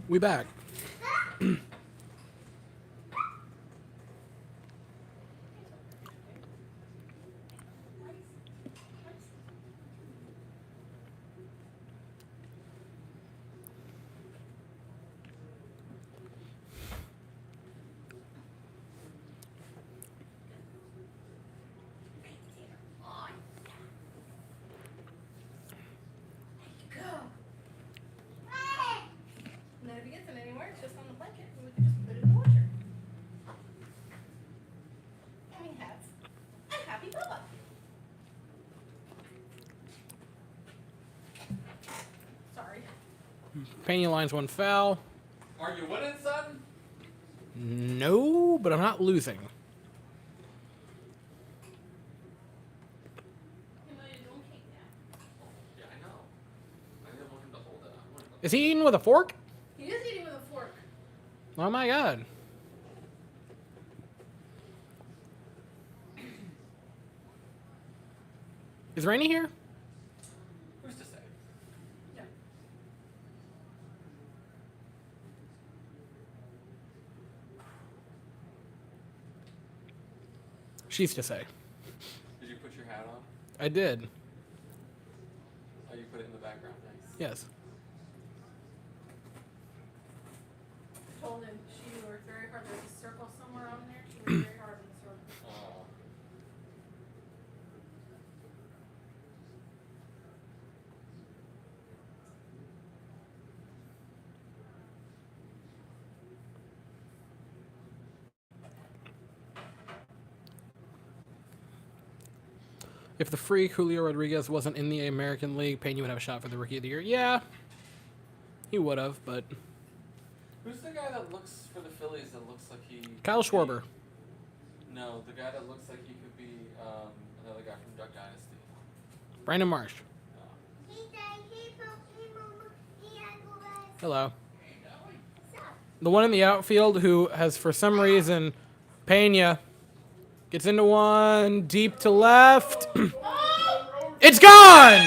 We back. And then if he gets it anywhere, it's just on the blanket, and we can just put it in the washer. I mean, hats. I'm happy Bubba. Sorry. Pena lines one foul. Are you winning, son? No, but I'm not losing. Yeah, I know. I didn't want him to hold it. I wanted to- Is he eating with a fork? He is eating with a fork. Oh my god. Is Rainey here? Who's to say? Yeah. She's to say. Did you put your hat on? I did. Oh, you put it in the background. Nice. Yes. I told him she worked very hard. There's a circle somewhere on there. She worked very hard in the circle. Oh. If the freak Julio Rodriguez wasn't in the American League, Pena would have a shot for the Rookie of the Year. Yeah, he would have, but Who's the guy that looks for the Phillies that looks like he... Kyle Schwarber. No, the guy that looks like he could be another guy from Duck Dynasty. Brandon Marsh. No. Hello. The one in the outfield who has, for some reason, Pena gets into one deep to left. It's gone!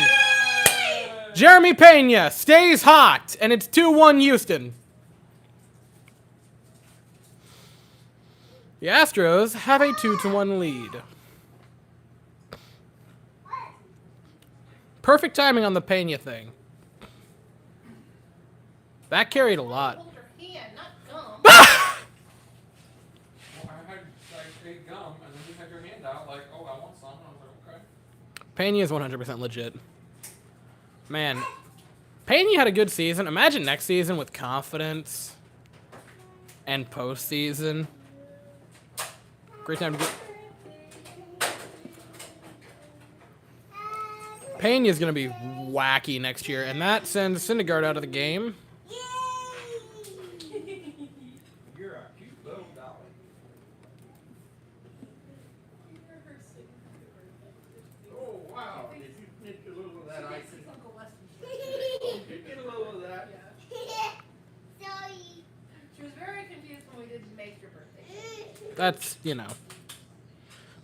Jeremy Pena stays hot, and it's 2-1 Houston. The Astros have a 2-1 lead. Perfect timing on the Pena thing. That carried a lot. Hold your hand, not gum. Well, I had like big gum, and then you had your hand out, like, oh, I want some. And I was like, okay. Pena is 100% legit. Man, Pena had a good season. Imagine next season with confidence and postseason. Great time to get. Pena's going to be wacky next year, and that sends Syndergaard out of the game. You're a cute little dolly. Oh, wow. Did you snitch a little of that ice? Uncle Weston. Did you get a little of that? She was very confused when we didn't make your birthday. That's, you know.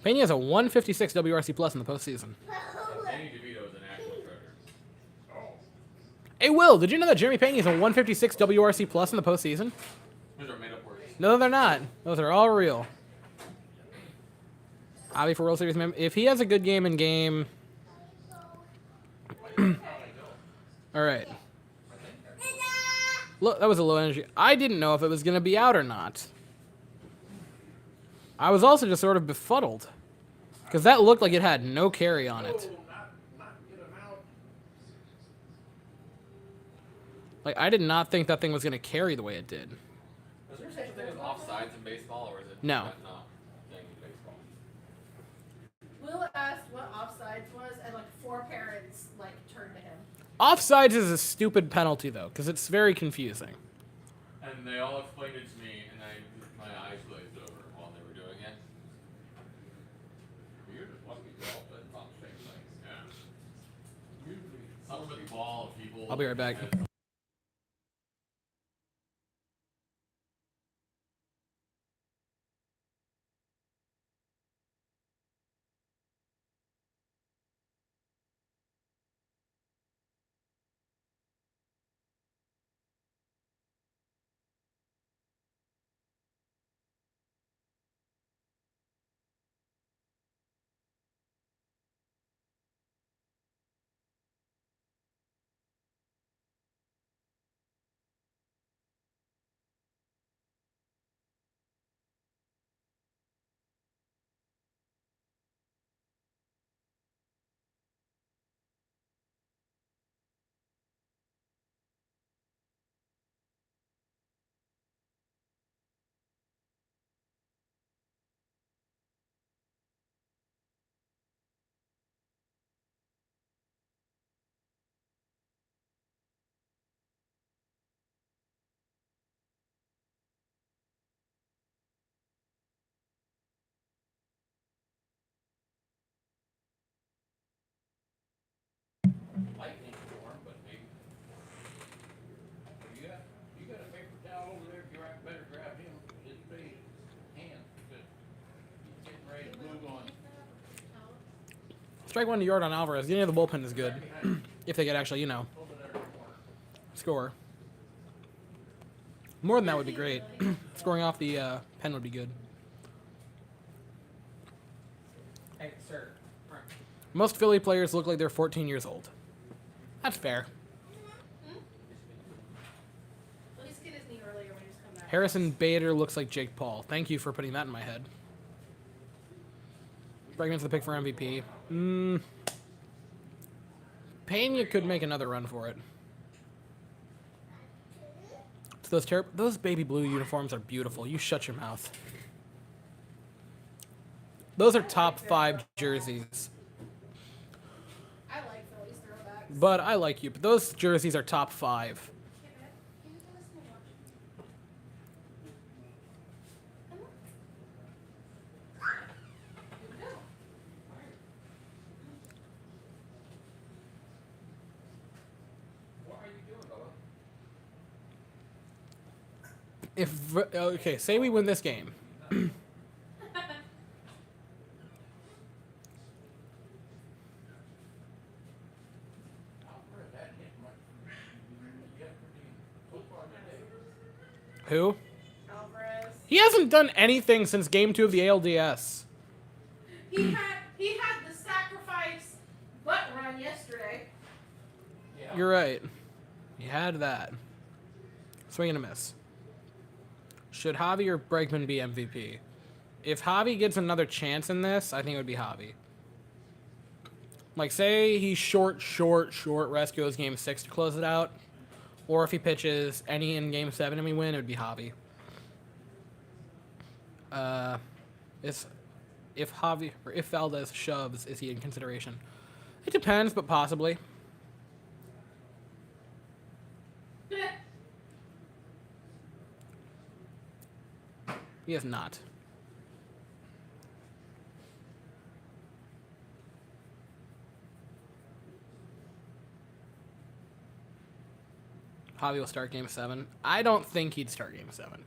Pena has a 156 WRC plus in the postseason. Danny DeVito is an actual treasure. Oh. Hey, Will, did you know that Jeremy Pena is a 156 WRC plus in the postseason? Those are made up words. No, they're not. Those are all real. Obby for World Series member. If he has a good game in game. All right. Look, that was a low energy. I didn't know if it was going to be out or not. I was also just sort of befuddled. Because that looked like it had no carry on it. Not get him out. Like, I did not think that thing was going to carry the way it did. Is there such a thing as offsides in baseball, or is it No. not thing in baseball? Will asked what offsides was, and like 4 parents like turned to him. Offsides is a stupid penalty, though, because it's very confusing. And they all explained it to me, and my eyes glazed over while they were doing it. You're just lucky golf, but it's not the same thing. Yeah. Usually, some with the ball, people. I'll be right back. Lightning storm, but maybe. You got a paper towel over there? You better grab him. His face, hand, because he's getting ready to move on. Strike 1 to yard on Alvarez. Getting to the bullpen is good. If they could actually, Over there in the corner. score. More than that would be great. Scoring off the pen would be good. Hey, sir. Most Philly players look like they're 14 years old. That's fair. Well, he skinned his knee earlier when he just come back. Harrison Bader looks like Jake Paul. Thank you for putting that in my head. Bregman's the pick for MVP. Pena could make another run for it. So those baby blue uniforms are beautiful. You shut your mouth. Those are top 5 jerseys. I like Phillies throwbacks. But I like you. But those jerseys are top 5. What are you doing, Bella? Okay, say we win this game. Where's that hit? Who? Alvarez. He hasn't done anything since Game 2 of the ALDS. He had the sacrifice butt run yesterday. Yeah. You're right. He had that. Swing and a miss. Should Javi or Bregman be MVP? If Javi gets another chance in this, I think it would be Javi. Like, say he short rest goes Game 6 to close it out. Or if he pitches any in Game 7 and we win, it would be Javi. If Javi or if Valdez shoves, is he in consideration? It depends, but possibly. He is not. Javi will start Game 7. I don't think he'd start Game 7.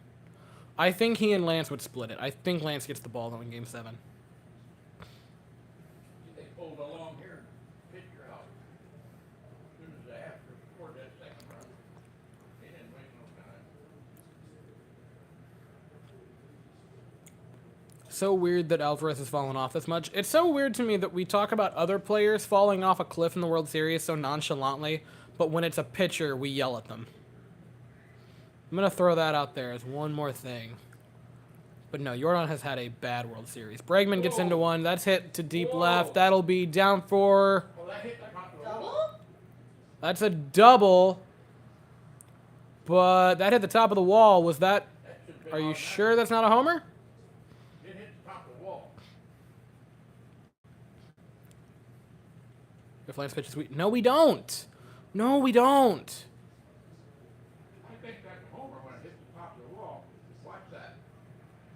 I think he and Lance would split it. I think Lance gets the ball though in Game 7. They pulled along here and pitcher out. As soon as they have to record that second run, they didn't waste no time. So weird that Alvarez has fallen off this much. It's so weird to me that we talk about other players falling off a cliff in the World Series so nonchalantly, but when it's a pitcher, we yell at them. I'm going to throw that out there as one more thing. But no, Jordan has had a bad World Series. Bregman gets into one. That's hit to deep left. That'll be down for... Well, that hit the top of the Double? wall. That's a double. But that hit the top of the wall. Was that... That should have been Are you automatic. sure that's not a homer? It hit the top of the wall. If Lance pitches, no, we don't. No, we don't. I think that's a homer when it hits the top of the wall. Watch that.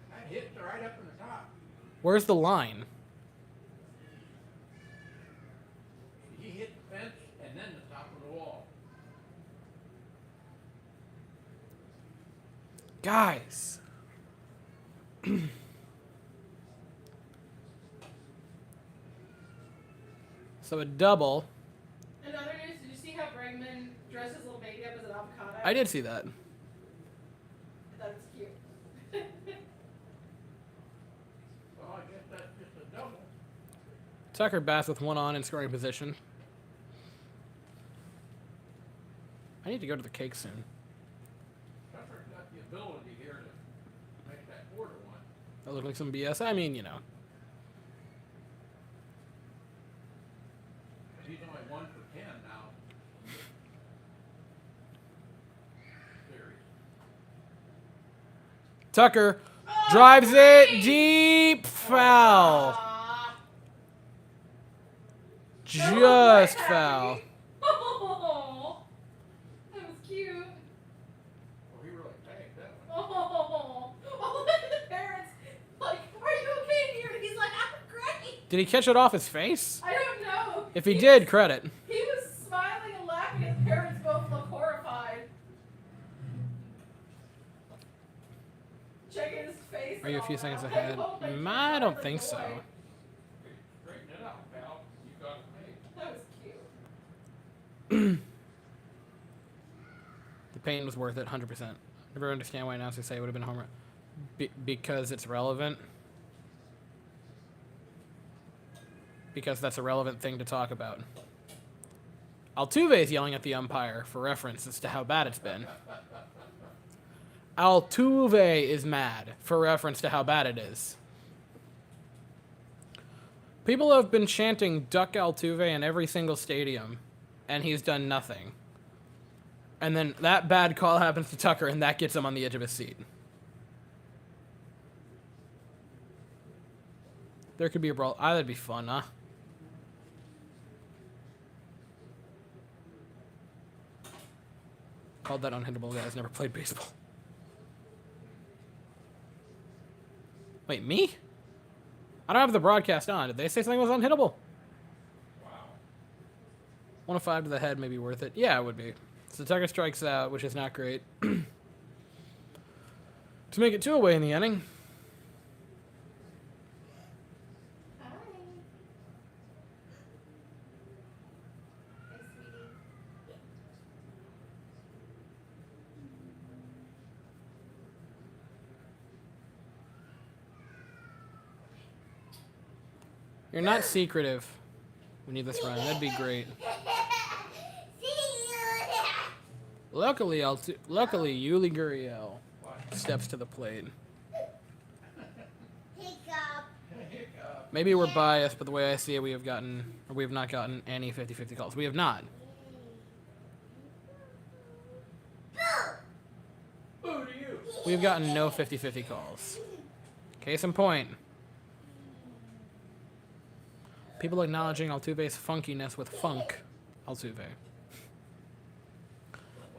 That hits right up in the top. Where's the line? He hit the fence and then the top of the wall. Guys. So a double. In other news, did you see how Bregman dressed his little baby up as an avocado? I did see that. That was cute. Well, I guess that's just a double. Tucker Bass with one on in scoring position. I need to go to the cake soon. Tucker's got the ability here to make that 4-1. That looked like some BS. I mean, you know. He's only 1 for 10 now. Series. Tucker drives it deep foul. Aw. Just foul. Oh, that was cute. Well, he really tagged that one. Oh, look at the parents. Like, are you okay here? And he's like, I'm great. Did he catch it off his face? I don't know. If he did, credit. He was smiling and laughing. His parents both look horrified. Checking his face. Are you a and few all seconds that. ahead? I hope they I don't keep think the so. boy. Straighten it out, pal. You got it made. That was cute. The pain was worth it, 100%. Never understand why announcers say it would have been a home run. Because it's relevant. Because that's a relevant thing to talk about. Altuve is yelling at the umpire for reference as to how bad it's been. Altuve is mad for reference to how bad it is. People have been chanting Duck Altuve in every single stadium, and he's done nothing. And then that bad call happens to Tucker, and that gets him on the edge of his seat. There could be a brawl. Ah, that'd be fun, huh? Called that unhittable guy. Has never played baseball. Wait, me? I don't have the broadcast on. Did they say something was unhittable? Wow. 105 to the head may be worth it. Yeah, it would be. So Tucker strikes out, which is not great. To make it 2 away in the inning. Hi. Hey, sweetie. 1 You're not secretive. We need this rhyme. That'd be great. Luckily, Yuli Gurriel steps to the plate. Maybe we're biased, but the way I see it, we have not gotten any 50-50 calls. We have not. Boo to you. We've gotten no 50-50 calls. Case in point. People acknowledging Altuve's funkiness with funk. Altuve.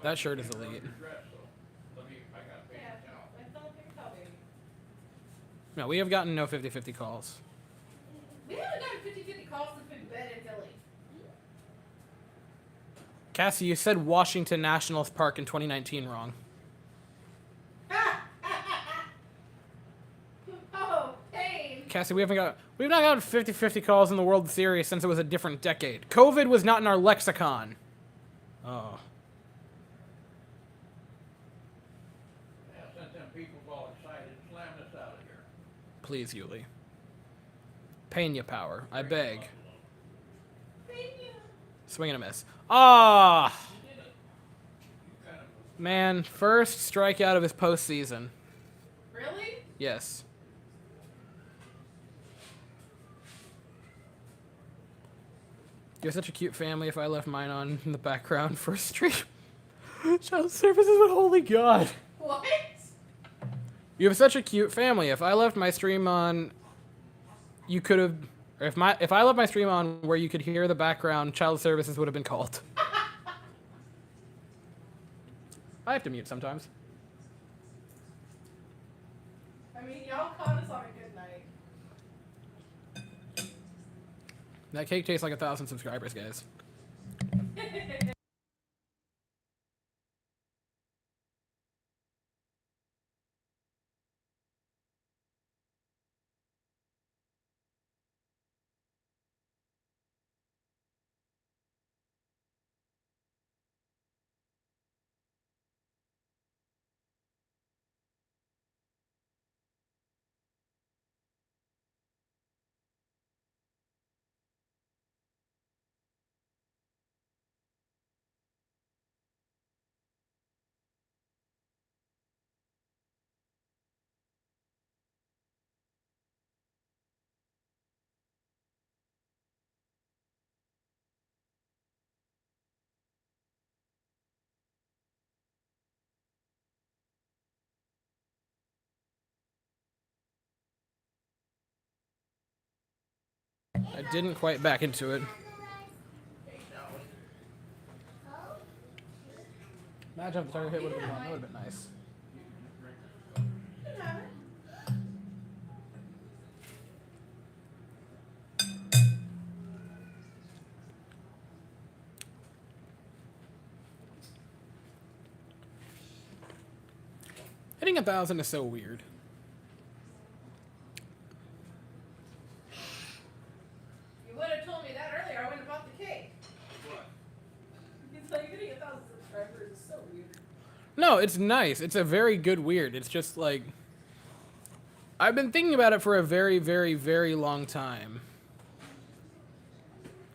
That shirt is elite. I got paper Yeah, towel. I thought they were baby. No, we have gotten no 50-50 calls. We haven't gotten 50-50 calls since we've been in Philly. Cassie, you said Washington Nationals Park in 2019 wrong. Oh, pain. Cassie, we've not gotten 50-50 calls in the World Series since it was a different decade. COVID was not in our lexicon. Oh. Yeah, since them people all excited, slam this out of here. Please, Yuli. Pena power. I beg. Swing and a miss. Ah! You did it. You kind of Man, first strikeout of his postseason. Really? Yes. You have such a cute family. If I left mine on in the background for a stream. Child services, but holy God. What? You have such a cute family. If I left my stream on, you could have. If I left my stream on where you could hear the background, child services would have been called. I have to mute sometimes. I mean, y'all caught us on a good night. That cake tastes like 1,000 subscribers, guys. I didn't quite back into it. Imagine if the target hit would have been one. That would have been nice. Hitting 1,000 is so weird. You would have told me that earlier. I wouldn't have bought the cake. what? It's like getting 1,000 subscribers is so weird. No, it's nice. It's a very good weird. It's just like I've been thinking about it for a very, very, very long time.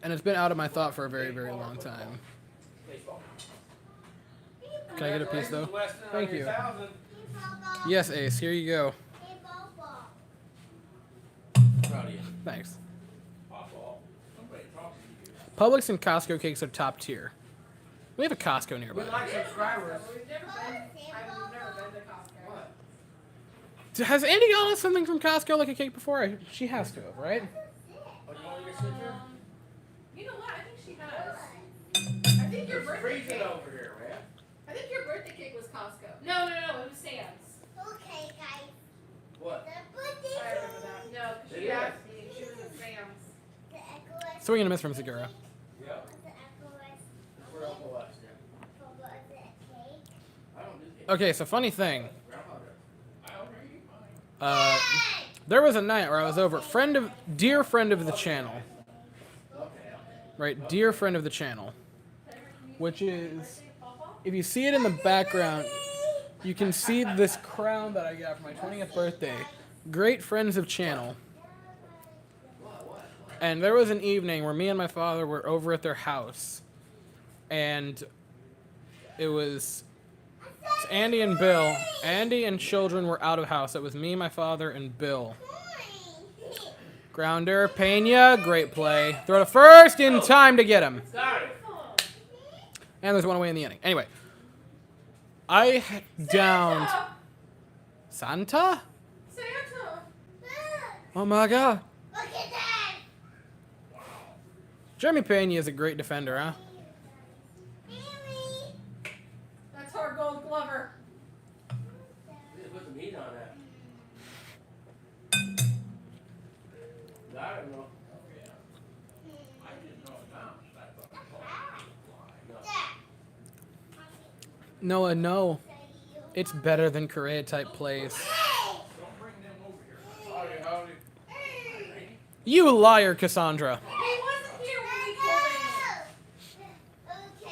And it's been out of my thought for a very, very long time. Baseball. Can I get a piece though? Weston, on Thank your you. 1,000. Yes, Ace, here you go. Proud of you. Thanks. Pop off. Somebody talking to you. Publix and Costco cakes are top tier. We have a Costco nearby. We like subscribers. We've never been. I've never been to Costco. What? Has Andy gotten us something from Costco like a cake before? She has to have, right? Oh, you want me to sit here? You know what? I think she has. I think your It's birthday freezing cake. over here, man. I think your birthday cake was Costco. No, it was Sam's. Okay, guys. What? The birthday I remember that. No, because It she is. asked me. She was at Sam's. The Echo Swing and a miss from Segura. Yeah. The Echo Where Uncle was, yeah. was a cake. I don't do cake. Okay, so funny thing. Grandmother. I'll bring you mine. There was a night where I was over, dear friend of the channel, Okay. right? Dear friend of the channel, which is, if you see it in the background, you can see this crown that I got for my 20th birthday. Great friends of channel. And there was an evening where me and my father were over at their house. And it was it's Andy and Bill. Andy and children were out of house. It was me, my father, and Bill. Grounder, Pena, great play. Throw to first in time to get him. Got it. And there's one away in the inning. Anyway, I downed Santa? Santa. Oh my god. Look at that. Jeremy Pena is a great defender, huh? Really? That's our Gold Glover. Put some heat on that. I don't know. I didn't know it bounced. I thought the ball was flying. Noah, no. It's better than Correa type plays. Don't bring them over here. Howdy. You liar, Cassandra. He wasn't here when we told him.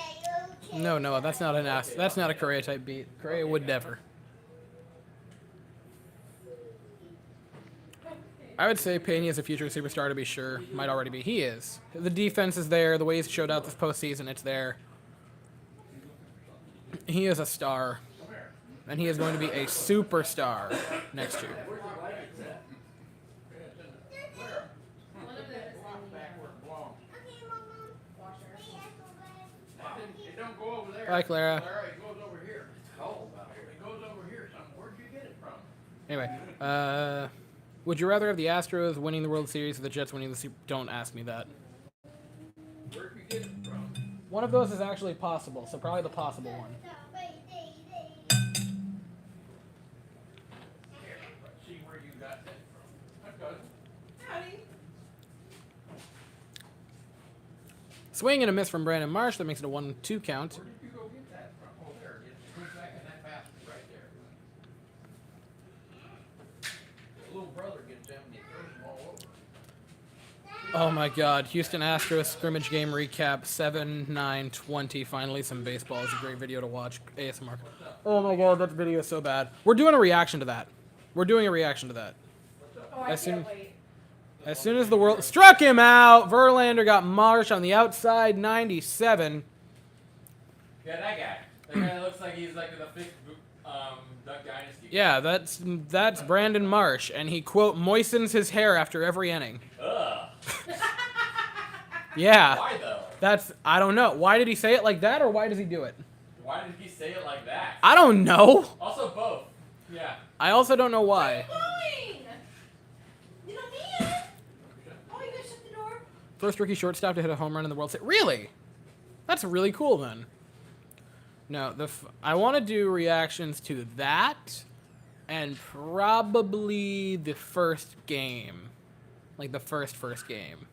Okay. No, Noah, that's not that's not a Correa type beat. Correa would never. I would say Pena is a future superstar to be sure. Might already be. He is. The defense is there. The way he's showed out this postseason, it's there. He is a star. And he is going to be a superstar next year. Where's the blankets at? Where? One of them is in Back where it belongs. Okay, Mama. washer. It don't go over there. Bye, Clara. Clara, it goes over here. It's cold out here. It goes over here. Where'd you get it from? Anyway, would you rather have the Astros winning the World Series or the Jets winning the Super? Don't ask me that. Where'd you get it from? One of those is actually possible, so probably the possible one. Here, let's see where you got that from. That doesn't. Howdy. Swing and a miss from Brandon Marsh. That makes it a 1-2 count. Where did you go get that from? Oh, there. It's put back in that basket right there. The little brother gets them and he throws them all over. Oh my god. Houston Astros scrimmage game recap 7-9-20. Finally some baseball. It's a great video to watch. ASMR. Oh my god, that video is so bad. We're doing a reaction to that. We're doing a reaction to that. Oh, I As soon- can't wait. As soon as the world struck him out, Verlander got Marsh on the outside 97. Yeah, that guy. That guy that looks like he's like the fifth Duck Dynasty. Yeah, that's Brandon Marsh, and he quote moistens his hair after every inning. Ugh. Yeah. Why though? That's I don't know. Why did he say it like that, or why does he do it? Why did he say it like that? I don't know. Also both. Yeah. I also don't know why. Going. You don't need it. Oh, you gonna shut the door? First rookie shortstop to hit a home run in the World Series. Really? That's really cool then. No, I want to do reactions to that and probably the first game. Like the first game.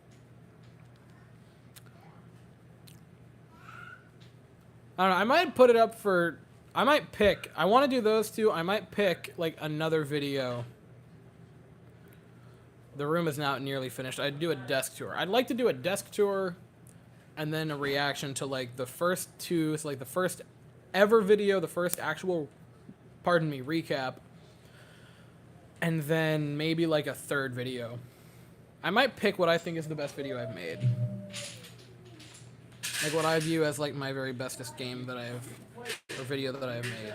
I don't know. I might put it up for I might pick. I want to do those two. I might pick like another video. The room is now nearly finished. I'd do a desk tour. I'd like to do a desk tour and then a reaction to like the first two, so like the first ever video, the first actual, pardon me, recap. And then maybe like a third video. I might pick what I think is the best video I've made. Like what I view as like my very bestest game that I have, or video that I have made.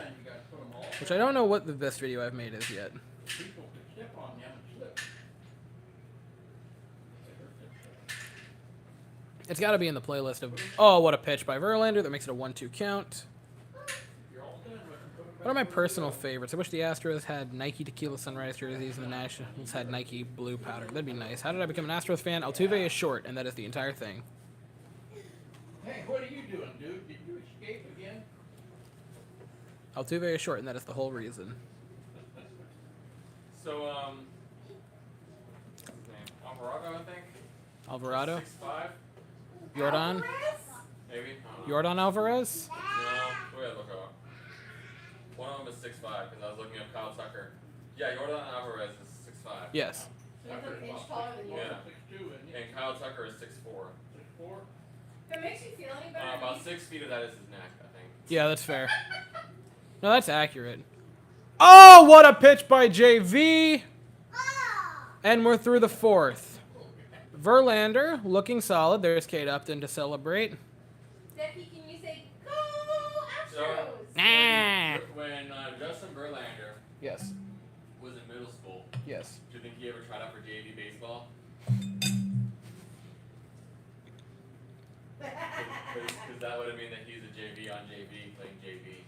Which I don't know what the best video I've made is yet. People could step on them and slip. It's got to be in the playlist of, oh, what a pitch by Verlander. That makes it a 1-2 count. You're all done with them. Put them One of my personal favorites. I wish the Astros had Nike Tequila Sunrise jerseys and the Nationals had Nike Blue Powder. That'd be nice. How did I become an Astros fan? Altuve is short, and that is the entire thing. Hey, what are you doing, dude? Did you escape again? Altuve is short, and that is the whole reason. So what's his name? Alvarado, I think. Alvarado? 6'5". Jordan? Maybe. I don't know. Jordan Alvarez? No, we gotta look up. One of them is 6'5" because I was looking up Kyle Tucker. Yeah, Jordan Alvarez is 6'5". Yes. He's like an inch taller than you. Yeah. 6'2", isn't he? And Kyle Tucker is 6'4". 6'4"? If it makes you feel any better. About he's- 6 feet of that is his neck, I think. Yeah, that's fair. No, that's accurate. Oh, what a pitch by JV! Oh. And we're through the fourth. Verlander looking solid. There's Kate Upton to celebrate. Debbie, can you say go So, Astros? Nah. when Justin Verlander Yes. was in middle school, Yes. do you think he ever tried out for JV baseball? Because that would have mean that he's a JV on JV playing JV.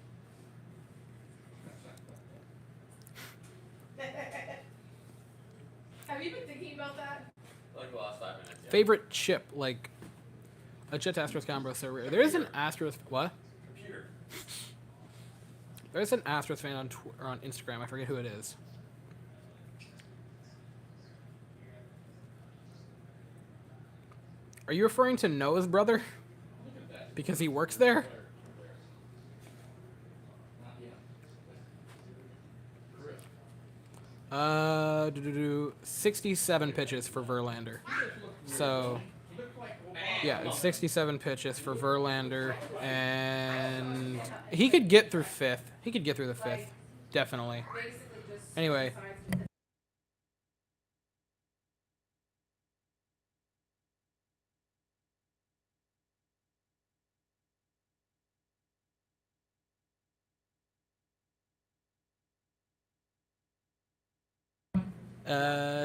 Have you been thinking about that? Like the last 5 minutes. Yeah. Favorite chip, like a Jets Astros combo so rare. There is an Astros what? Computer. There's an Astros fan on or on Instagram. I forget who it is. Are you referring to Noah's brother? Look at that. Because he works there? Not yet. Chris. 67 pitches for Verlander. So, yeah, it's 67 pitches for Verlander, and he could get through fifth. He could get through the fifth, definitely. Basically just Anyway.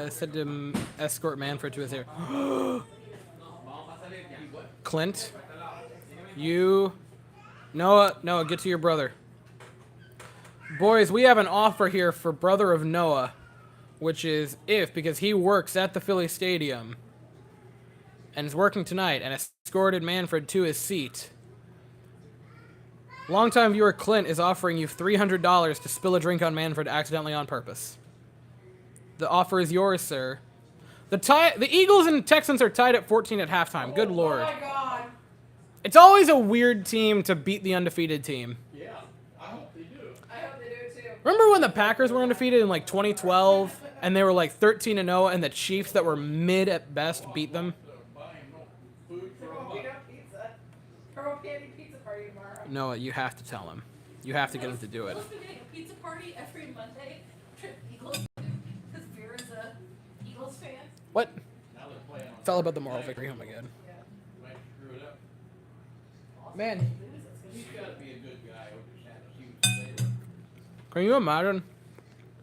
Said to escort Manfred to his area. Clint, Noah, get to your brother. Boys, we have an offer here for brother of Noah, which is because he works at the Philly Stadium and is working tonight and escorted Manfred to his seat. Longtime viewer Clint is offering you $300 to spill a drink on Manfred accidentally on purpose. The offer is yours, sir. The Eagles and Texans are tied at 14 at halftime. Good lord. Oh my god. It's always a weird team to beat the undefeated team. Yeah, I hope they do. I hope they do too. Remember when the Packers were undefeated in like 2012 and they were like 13-0 and the Chiefs that were mid at best beat them? Buying no food for There a won't be month. no pizza. There won't be any pizza party tomorrow. Noah, you have to tell him. You have to get him to do it. We're supposed to be getting a pizza party every Monday. Trip Eagles. Because Vera's a Eagles fan. What? Now they're playing on. It's all about the moral victory. Oh my god. Yeah. Might screw it up. Man, He's got to be a good guy. I just had to see what Sailor. can you imagine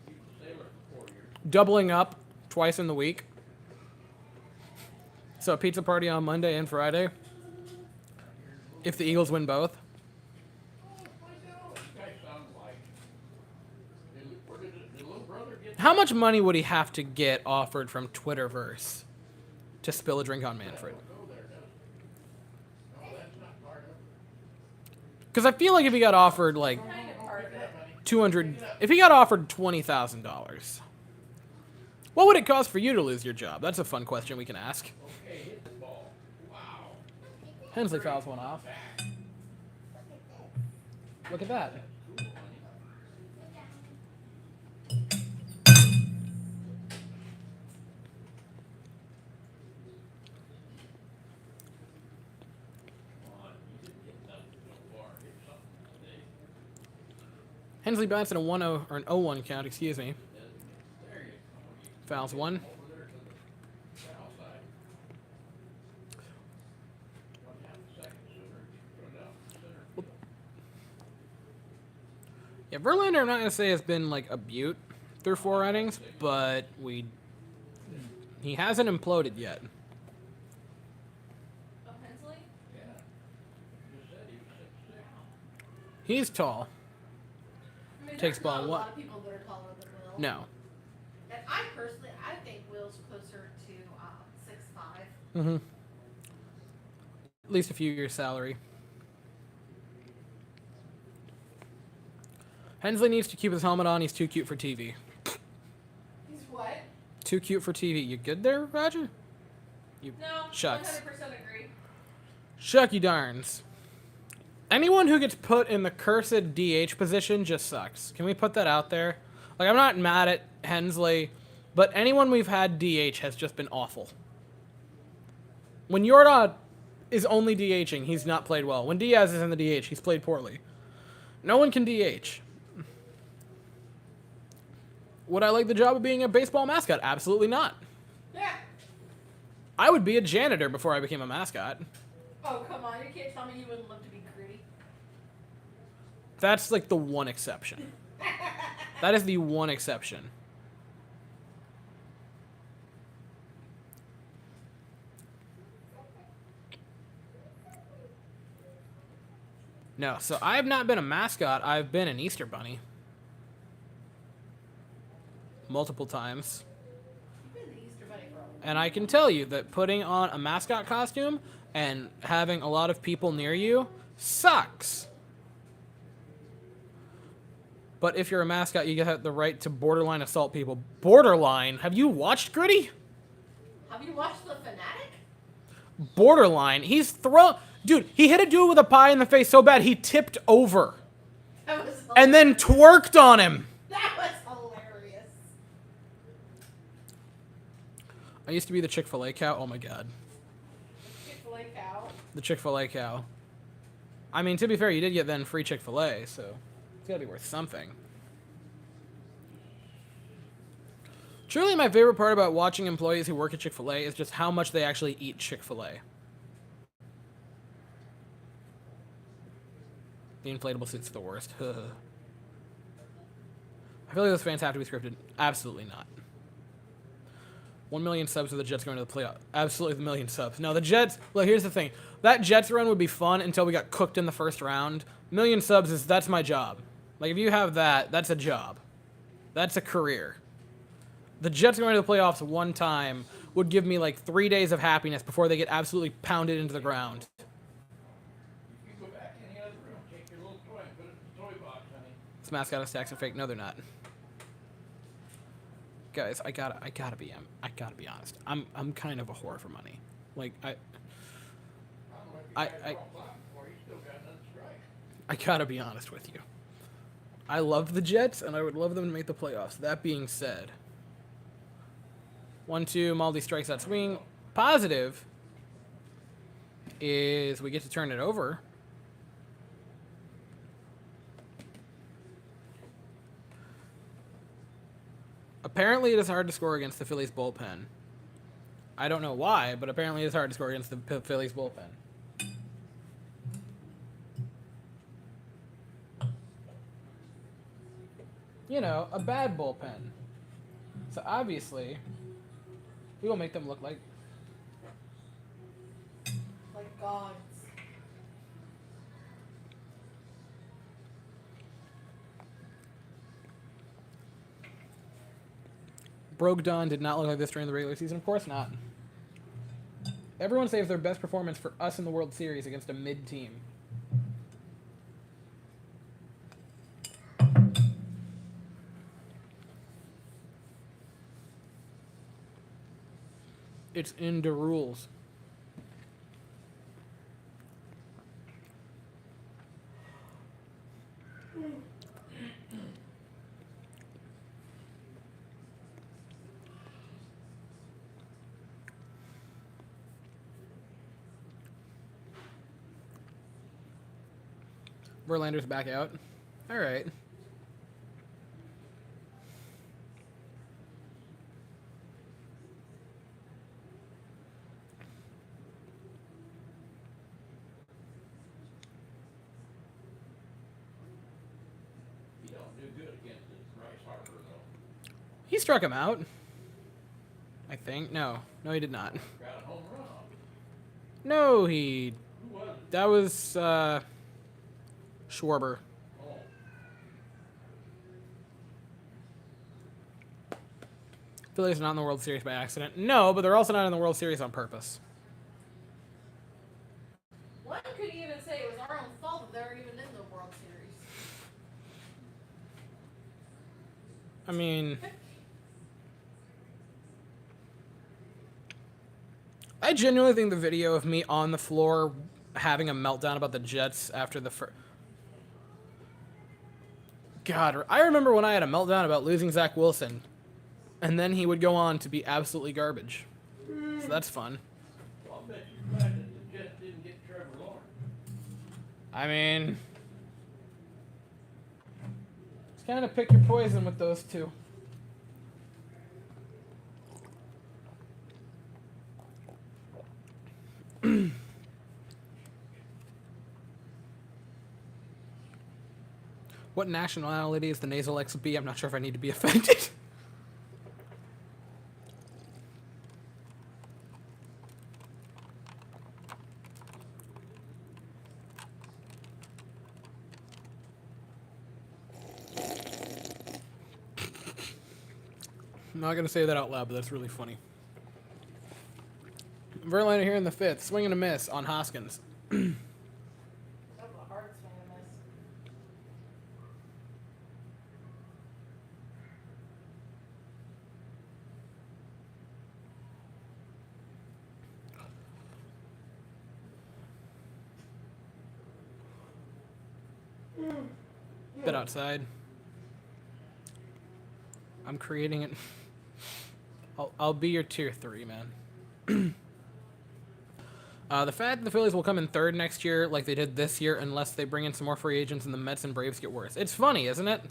He was a sailor for 4 years. doubling up twice in the week? So a pizza party on Monday and Friday. If the Eagles win both. This guy sounds like. Where did the little brother get? How much money would he have to get offered from Twitterverse to spill a drink on Manfred? Go there, does it? No, that's not part of it. Because I feel like if he got offered like Kind of part of it. 200, if he got offered $20,000, what would it cost for you to lose your job? That's a fun question we can ask. Okay, hit the ball. Wow. Hensley fouls one off. Look at that. Cool, honey. Come on, you didn't get nothing so far. Hit something today. Hensley bats in a 1-0 or an 0-1 count, excuse me. There you go. Fouls one. Over there to the south side. 1/2 second sooner, you put it out in the center. Yeah, Verlander, I'm not gonna say has been like a beaut through 4 innings, but he hasn't imploded yet. Oh, Hensley? Yeah. You just said he was 6'6". He's tall. I mean, Takes there's ball not a what? lot of people that are taller than Will. No. And I personally, I think Will's closer to 6'5". Mm-hmm. At least a few years' salary. Hensley needs to keep his helmet on. He's too cute for TV. He's what? Too cute for TV. You good there, Roger? You No, shucks. 100% agree. Shucky darns. Anyone who gets put in the cursed DH position just sucks. Can we put that out there? Like, I'm not mad at Hensley, but anyone we've had DH has just been awful. When Yorda is only DHing, he's not played well. When Diaz is in the DH, he's played poorly. No one can DH. Would I like the job of being a baseball mascot? Absolutely not. Yeah. I would be a janitor before I became a mascot. Oh, come on. You can't tell me you wouldn't love to be Gritty. That's like the one exception. That is the one exception. No, so I have not been a mascot. I've been an Easter bunny. Multiple times. You've been the Easter Bunny for a while. And I can tell you that putting on a mascot costume and having a lot of people near you sucks. But if you're a mascot, you get the right to borderline assault people. Borderline? Have you watched Gritty? Have you watched The Fanatic? Borderline? He's thrown... Dude, he hit a dude with a pie in the face so bad he tipped over. That was hilarious. And then twerked on him. That was hilarious. I used to be the Chick-fil-A cow. Oh my god. Chick-fil-A cow. The Chick-fil-A cow. I mean, to be fair, you did get then free Chick-fil-A, so it's gotta be worth something. Truly, my favorite part about watching employees who work at Chick-fil-A is just how much they actually eat Chick-fil-A. The inflatable suit's the worst. I feel like those fans have to be scripted. Absolutely not. 1 million subs with the Jets going to the playoff. Absolutely the million subs. No, the Jets... Look, here's the thing. That Jets run would be fun until we got cooked in the first round. Million subs is... That's my job. Like, if you have that, that's a job. That's a career. The Jets going to the playoffs one time would give me, like, 3 days of happiness before they get absolutely pounded into the ground. You can go back in the other room, take your little toy and put it in the toy box, honey. This mascot stacks are fake. No, they're not. Guys, I gotta be honest. I'm kind of a whore for money. Like, I don't know if you guys all thought before, you still got another strike. I gotta be honest with you. I love the Jets, and I would love them to make the playoffs. That being said, 1-2, Maldi strikes that swing. Positive is we get to turn it over. Apparently, it is hard to score against the Phillies bullpen. I don't know why, but apparently it's hard to score against the Phillies bullpen. You know, a bad bullpen. So obviously, we will make them look like... Like gods. Brogdon did not look like this during the regular season. Of course not. Everyone saves their best performance for us in the World Series against a mid-team. It's in the rules. Verlander's back out. All right. He don't do good against this Bryce Harper, though. He struck him out. I think. No, he did not. Got a home run off. No, he... Who was it? That was, Schwarber. Oh. Phillies are not in the World Series by accident. No, but they're also not in the World Series on purpose. One could even say it was our own fault that they weren't even in the World Series. I mean... I genuinely think the video of me on the floor having a meltdown about the Jets after the first... God, I remember when I had a meltdown about losing Zach Wilson. And then he would go on to be absolutely garbage. So that's fun. Well, I bet you're glad that the Jets didn't get Trevor Lawrence. I mean... Just kind of pick your poison with those two. What nationality is the nasal X B? I'm not sure if I need to be offended. I'm not going to say that out loud, but that's really funny. Verlander here in the 5th. Swing and a miss on Hoskins. That was a hard swing and miss. Bit outside. I'm creating it. I'll be your tier 3, man. The fact that the Phillies will come in 3rd next year, like they did this year, unless they bring in some more free agents and the Mets and Braves get worse. It's funny, isn't it?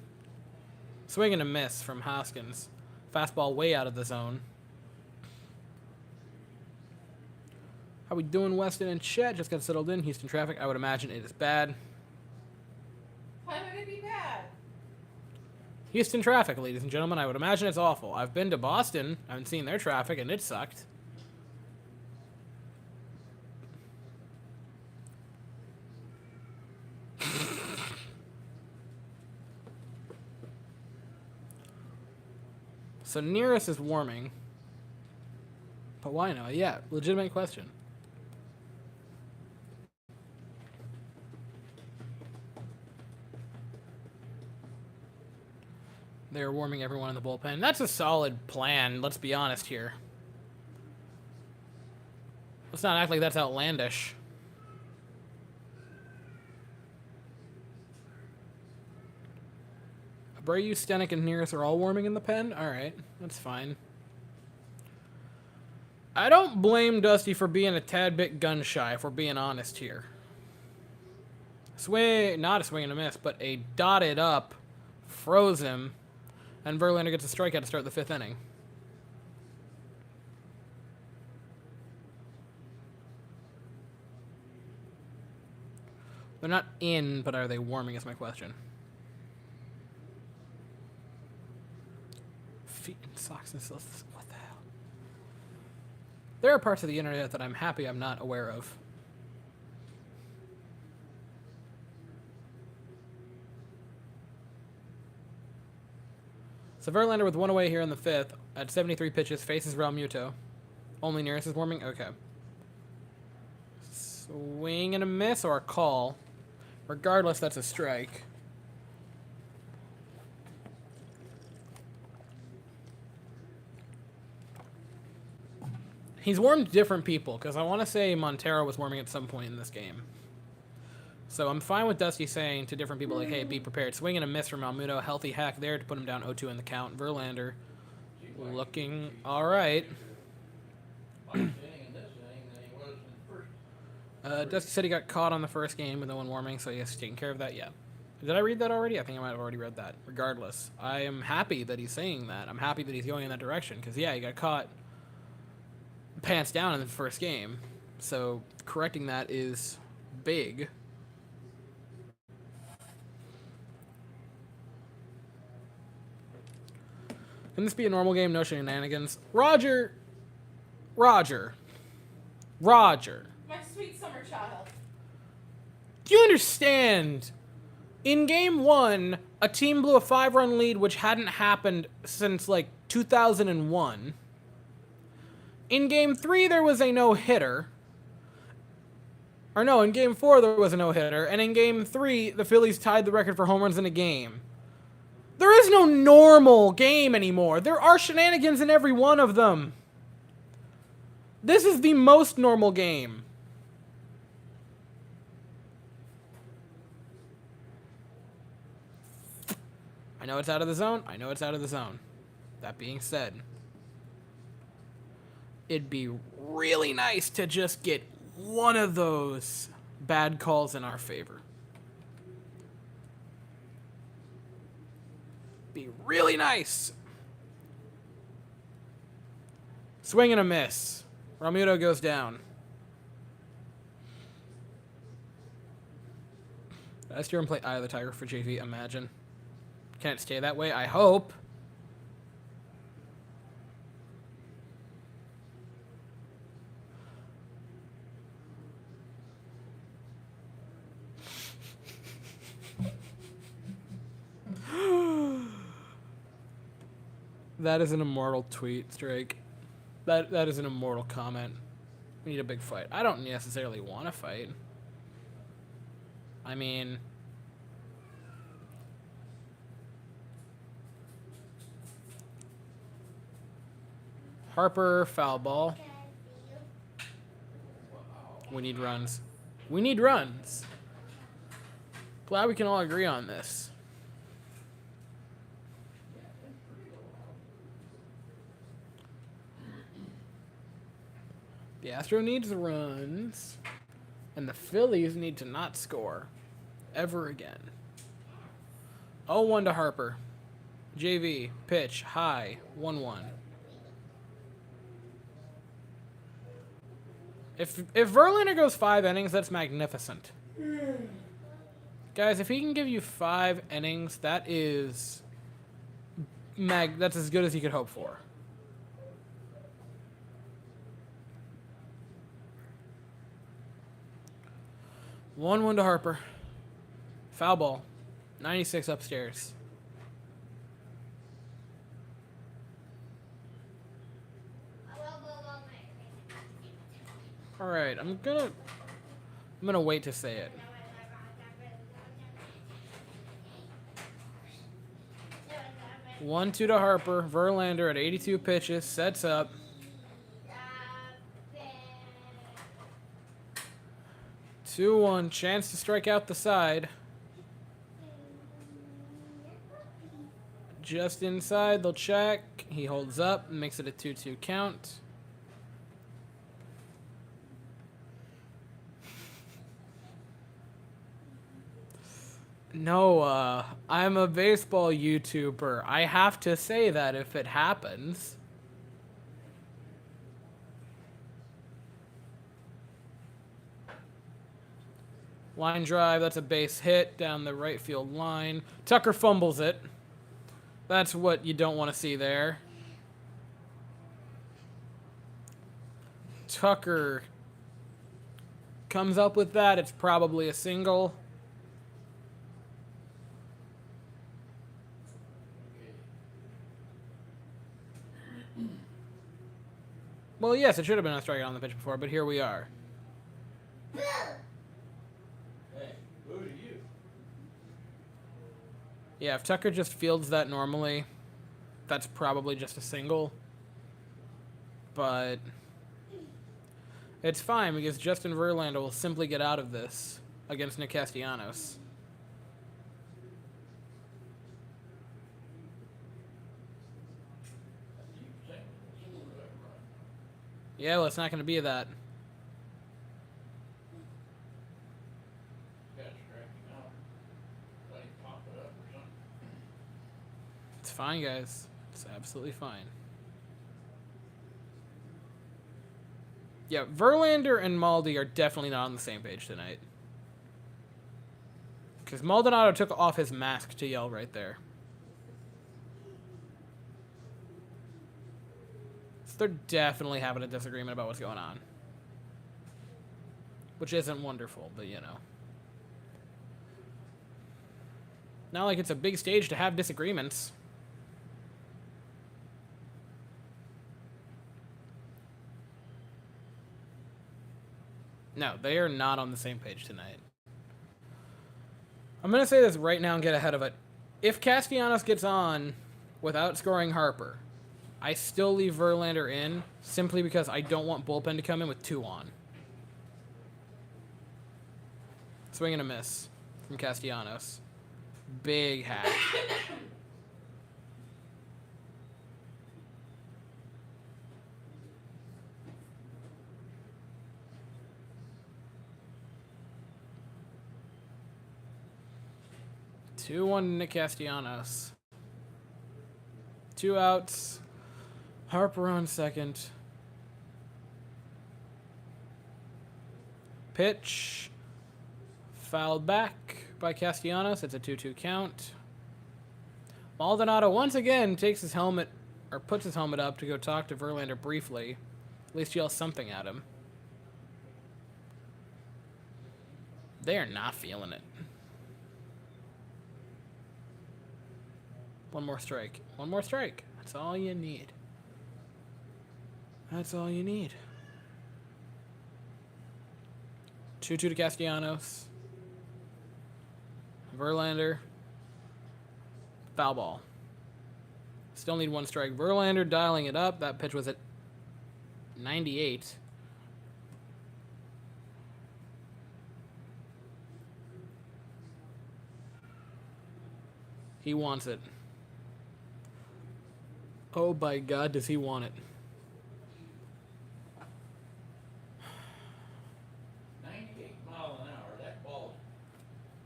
Swing and a miss from Hoskins. Fastball way out of the zone. How we doing, Weston and Chet? Just got settled in. Houston traffic. I would imagine it is bad. Why would it be bad? Houston traffic, ladies and gentlemen. I would imagine it's awful. I've been to Boston. I haven't seen their traffic, and it sucked. So Nearest is warming. But why now? Yeah, legitimate question. They're warming everyone in the bullpen. That's a solid plan, let's be honest here. Let's not act like that's outlandish. Abreu, Stanek, and Nearest are all warming in the pen? Alright, that's fine. I don't blame Dusty for being a tad bit gun-shy, if we're being honest here. Swing, not a swing and a miss, but a dotted up, froze him, and Verlander gets a strikeout to start the 5th inning. They're not in, but are they warming is my question. Feet and socks and stuff. What the hell? There are parts of the internet that I'm happy I'm not aware of. So Verlander with 1 away here in the 5th at 73 pitches faces Real Muto. Only Nearest is warming? Okay. Swing and a miss or a call. Regardless, that's a strike. He's warmed different people, because I want to say Montero was warming at some point in this game. So I'm fine with Dusty saying to different people, like, hey, be prepared. Swing and a miss from Almudo. Healthy hack there to put him down 0-2 in the count. Verlander looking all right. Dusty said he got caught on the first game with no one warming, so he's taking care of that. Yeah. Did I read that already? I think I might have already read that. Regardless, I am happy that he's saying that. I'm happy that he's going in that direction, because, yeah, he got caught pants down in the first game. So correcting that is big. Can this be a normal game? No shenanigans. Roger. My sweet summer child. Do you understand? In game 1, a team blew a 5-run lead, which hadn't happened since, like, 2001. In game 3, there was a no-hitter. Or no, in game 4, there was a no-hitter. And in game 3, the Phillies tied the record for home runs in a game. There is no normal game anymore. There are shenanigans in every one of them. This is the most normal game. I know it's out of the zone. I know it's out of the zone. That being said, it'd be really nice to just get one of those bad calls in our favor. Be really nice. Swing and a miss. Realmuto goes down. Esther and play Eye of the Tiger for JV. Imagine. Can it stay that way? I hope. That is an immortal tweet, Drake. That is an immortal comment. We need a big fight. I don't necessarily want to fight. I mean, Harper, foul ball. We need runs. We need runs. Glad we can all agree on this. The Astro needs runs, and the Phillies need to not score ever again. 0-1 to Harper. JV, pitch, high, 1-1. If Verlander goes 5 innings, that's magnificent. Guys, if he can give you 5 innings, that's as good as he could hope for. One to Harper. Foul ball. 96 upstairs. All right, I'm gonna wait to say it. One, 2 to Harper. Verlander at 82 pitches sets up. 2-1, chance to strike out the side. Just inside, they'll check. He holds up, makes it a 2-2 count. No, I'm a baseball YouTuber. I have to say that if it happens. Line drive, that's a base hit down the right field line. Tucker fumbles it. That's what you don't want to see there. Tucker comes up with that. It's probably a single. Well, yes, it should have been a strikeout on the pitch before, but here we are. Hey, who do you? Yeah, if Tucker just fields that normally, that's probably just a single. But it's fine because Justin Verlander will simply get out of this against Nick Castellanos. Yeah, well, it's not going to be that. It's fine, guys. It's absolutely fine. Yeah, Verlander and Maldi are definitely not on the same page tonight. Because Maldonado took off his mask to yell right there. So they're definitely having a disagreement about what's going on. Which isn't wonderful, but you know. Not like it's a big stage to have disagreements. No, they are not on the same page tonight. I'm going to say this right now and get ahead of it. If Castellanos gets on without scoring Harper, I still leave Verlander in simply because I don't want bullpen to come in with 2 on. Swing and a miss from Castellanos. Big hat. Two one to Nick Castellanos. 2 outs. Harper on second. Pitch. Fouled back. by Castellanos. It's a 2-2 count. Maldonado once again takes his helmet, or puts his helmet up to go talk to Verlander briefly. At least yell something at him. They are not feeling it. One more strike. One more strike. That's all you need. That's all you need. 2-2 to Castellanos. Verlander. Foul ball. Still need one strike. Verlander dialing it up. That pitch was at 98. He wants it. Oh my God, does he want it? 98 mile an hour. That ball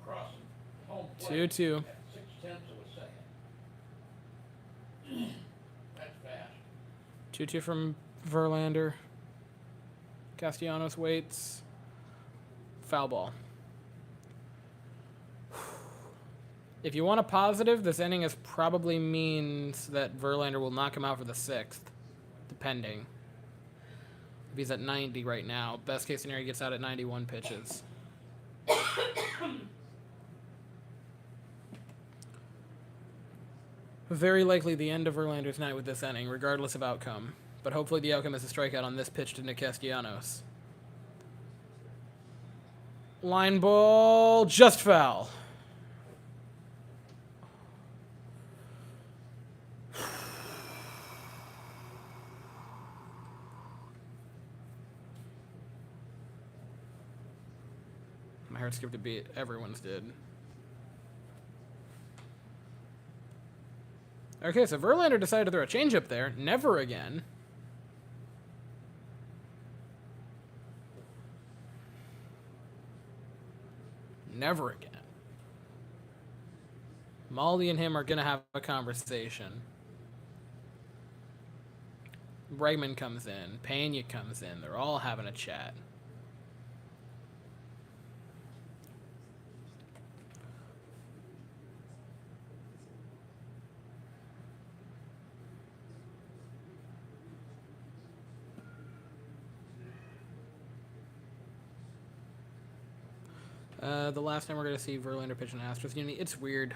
crossing home plate 2-2. at 0.6 of a second. That's fast. 2-2 from Verlander. Castellanos waits. Foul ball. If you want a positive, this inning is probably means that Verlander will knock him out for the 6th, depending. If he's at 90 right now, best case scenario, he gets out at 91 pitches. Very likely the end of Verlander's night with this inning, regardless of outcome. But hopefully the outcome is a strikeout on this pitch to Nick Castellanos. Line ball, just foul. My heart skipped a beat. Everyone's did. Okay, so Verlander decided to throw a changeup there. Never again. Never again. Maldi and him are going to have a conversation. Bregman comes in. Pena comes in. They're all having a chat. The last time we're going to see Verlander pitch an Astros unity, it's weird.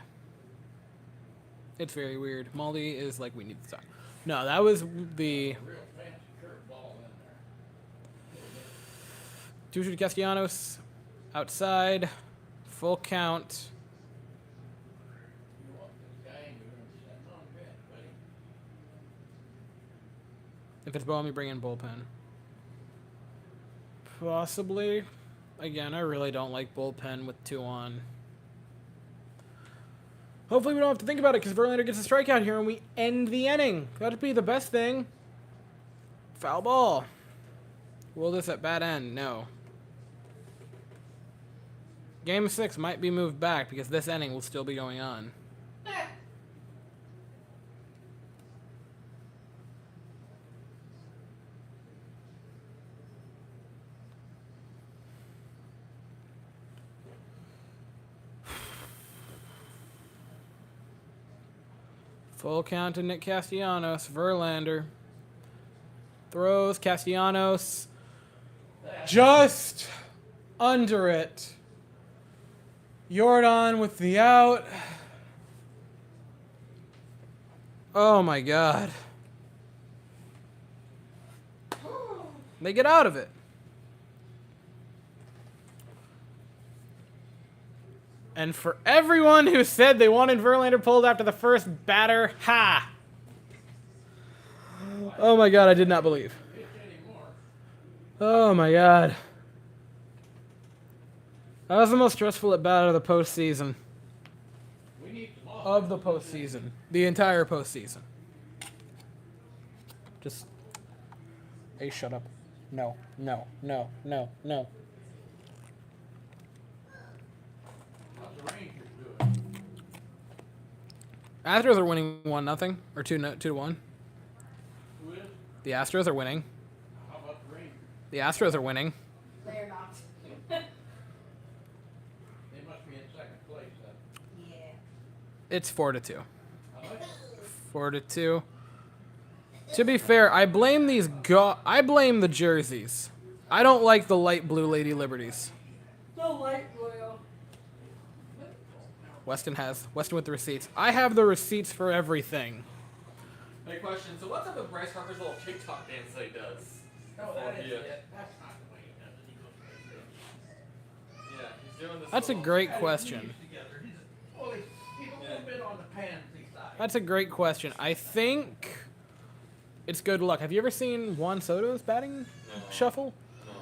It's very weird. Maldi is like, we need to talk. No, that was the... Real fancy curve ball in there. 2-2 to Castellanos. Outside. Full count. You want this guy and you're going to send on bench, buddy. If it's Boehm, you bring in bullpen. Possibly. Again, I really don't like bullpen with 2 on. Hopefully we don't have to think about it because Verlander gets a strikeout here and we end the inning. That'd be the best thing. Foul ball. Will this at bat end? No. Game 6 might be moved back because this inning will still be going on. Full count to Nick Castellanos. Verlander throws. Castellanos just under it. Jordan with the out. Oh my God. They get out of it. And for everyone who said they wanted Verlander pulled after the first batter, ha! Oh my God, I did not believe. Oh my God. That was the most stressful at bat of the postseason. We need some offense. Of the postseason. The entire postseason. Just. Hey, shut up. No, no, no, no, no. How's the Rangers doing? Astros are winning 1-0 or 2-1. Who is? The Astros are winning. How about the Rangers? The Astros are winning. They're not. They must be in second place. Yeah. It's 4-2. I like it. 4-2. To be fair, I blame I blame the jerseys. I don't like the light blue Lady Liberties. The light blue. Weston with the receipts. I have the receipts for everything. Hey, question. So what's up with Bryce Harper's little TikTok dance that he does? No, that is yeah. it. That's not the way he does it. He goes like this. Yeah, he's doing this. That's a little- great Got his question. knees together. He's a little bit on the pansy side. That's a great question. I think it's good luck. Have you ever seen Juan Soto's batting No. shuffle? No.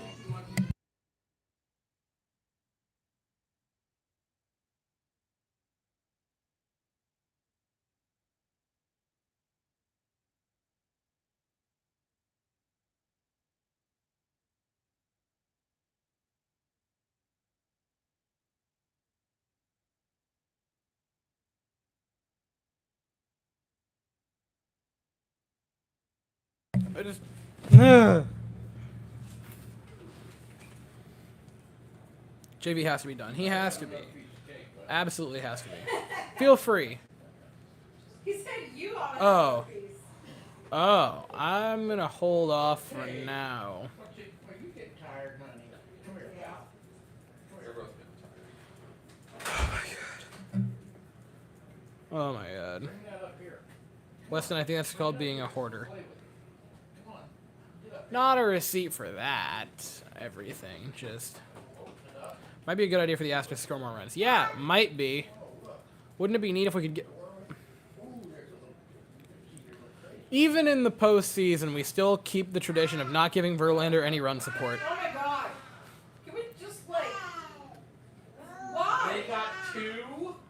I just. JV has to be done. He has to be. Absolutely has to be. Feel free. He said you on a Oh. piece. Oh, I'm gonna hold off for now. When you get tired, honey, come here. Yeah. They're both getting tired. Oh my god. Bring that up here. Weston, I think that's called being a hoarder. Play with it. Come on. Get up. Not a receipt for that. Everything. Just. Open it up. Might be a good idea for the Astros to score more runs. Yeah, might be. Wouldn't it be neat if we could get. Even in the postseason, we still keep the tradition of not giving Verlander any run support. Oh my god. Can we just like. Why? They got 2.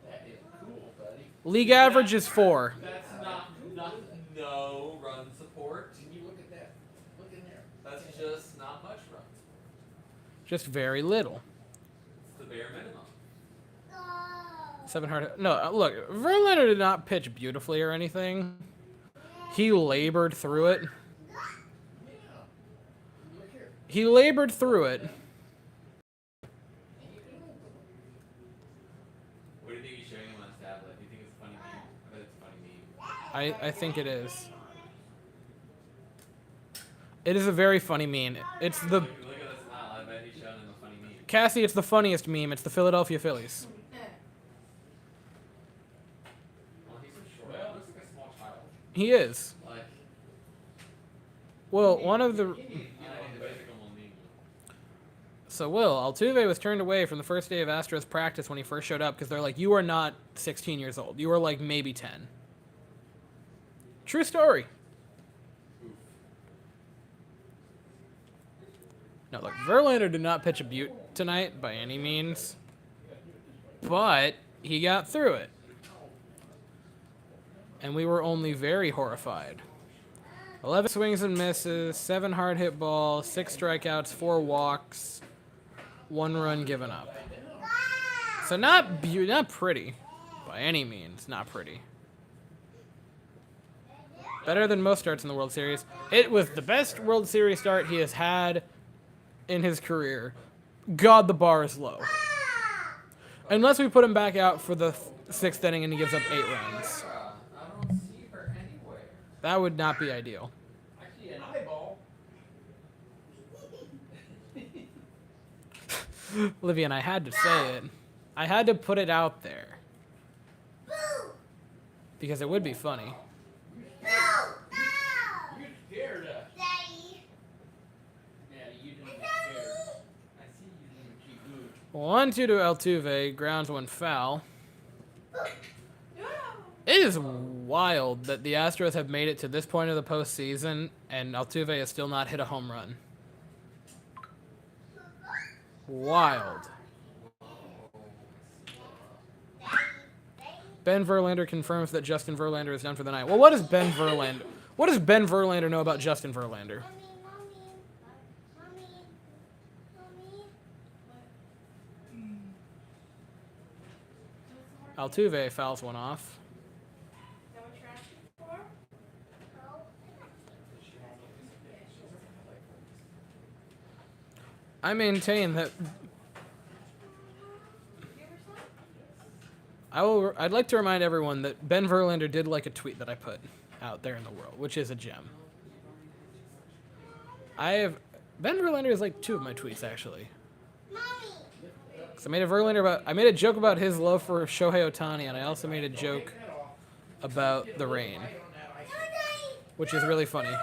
That is cool, buddy. League average is 4. That's not no run support. Can you look at that? Look in there. That's just not much runs. Just very little. It's the bare minimum. 7 hard. No, look, Verlander did not pitch beautifully or anything. He labored through it. Yeah. Look here. He labored through it. And you can open them. What do you think he's showing him on his tablet? Do you think it's a funny meme? I bet it's a funny meme. I think it is. It is a very funny meme. It's the Look at that smile. I bet he's showing him a funny meme. Cassie. It's the funniest meme. It's the Philadelphia Phillies. Well, he's so short. He looks like a small child. He is. Like, Well, one of the. you know, the basic little meme. So, Will, Altuve was turned away from the first day of Astros practice when he first showed up because they're like, you are not 16 years old. You are like maybe 10. True story. No, look, Verlander did not pitch a beaut tonight by any means, but he got through it. And we were only very horrified. 11 swings and misses, 7 hard hit balls, 6 strikeouts, 4 walks, 1 run given up. So not pretty, by any means, not pretty. Better than most starts in the World Series. It was the best World Series start he has had in his career. God, the bar is low. Unless we put him back out for the 6th inning and he gives up 8 runs. I don't see her anywhere. That would not be ideal. I see an eyeball. Olivia and I had to say it. I had to put it out there. Because it would be funny. You scared us. Daddy. Daddy, you didn't get scared. I see you didn't keep good. 1-2 to Altuve, grounds 1 foul. It is wild that the Astros have made it to this point of the postseason and Altuve has still not hit a home run. Wild. Ben Verlander confirms that Justin Verlander is done for the night. Well, what does Ben Verlander know about Justin Verlander? Mommy. Altuve fouls one off. Is that what you're asking for? I maintain that Give her some? I'd like to remind everyone that Ben Verlander did like a tweet that I put out there in the world, which is a gem. Ben Verlander is like 2 of my tweets actually. Mommy. So I made a joke about his love for Shohei Ohtani, and I also made a joke about the rain, which is really funny.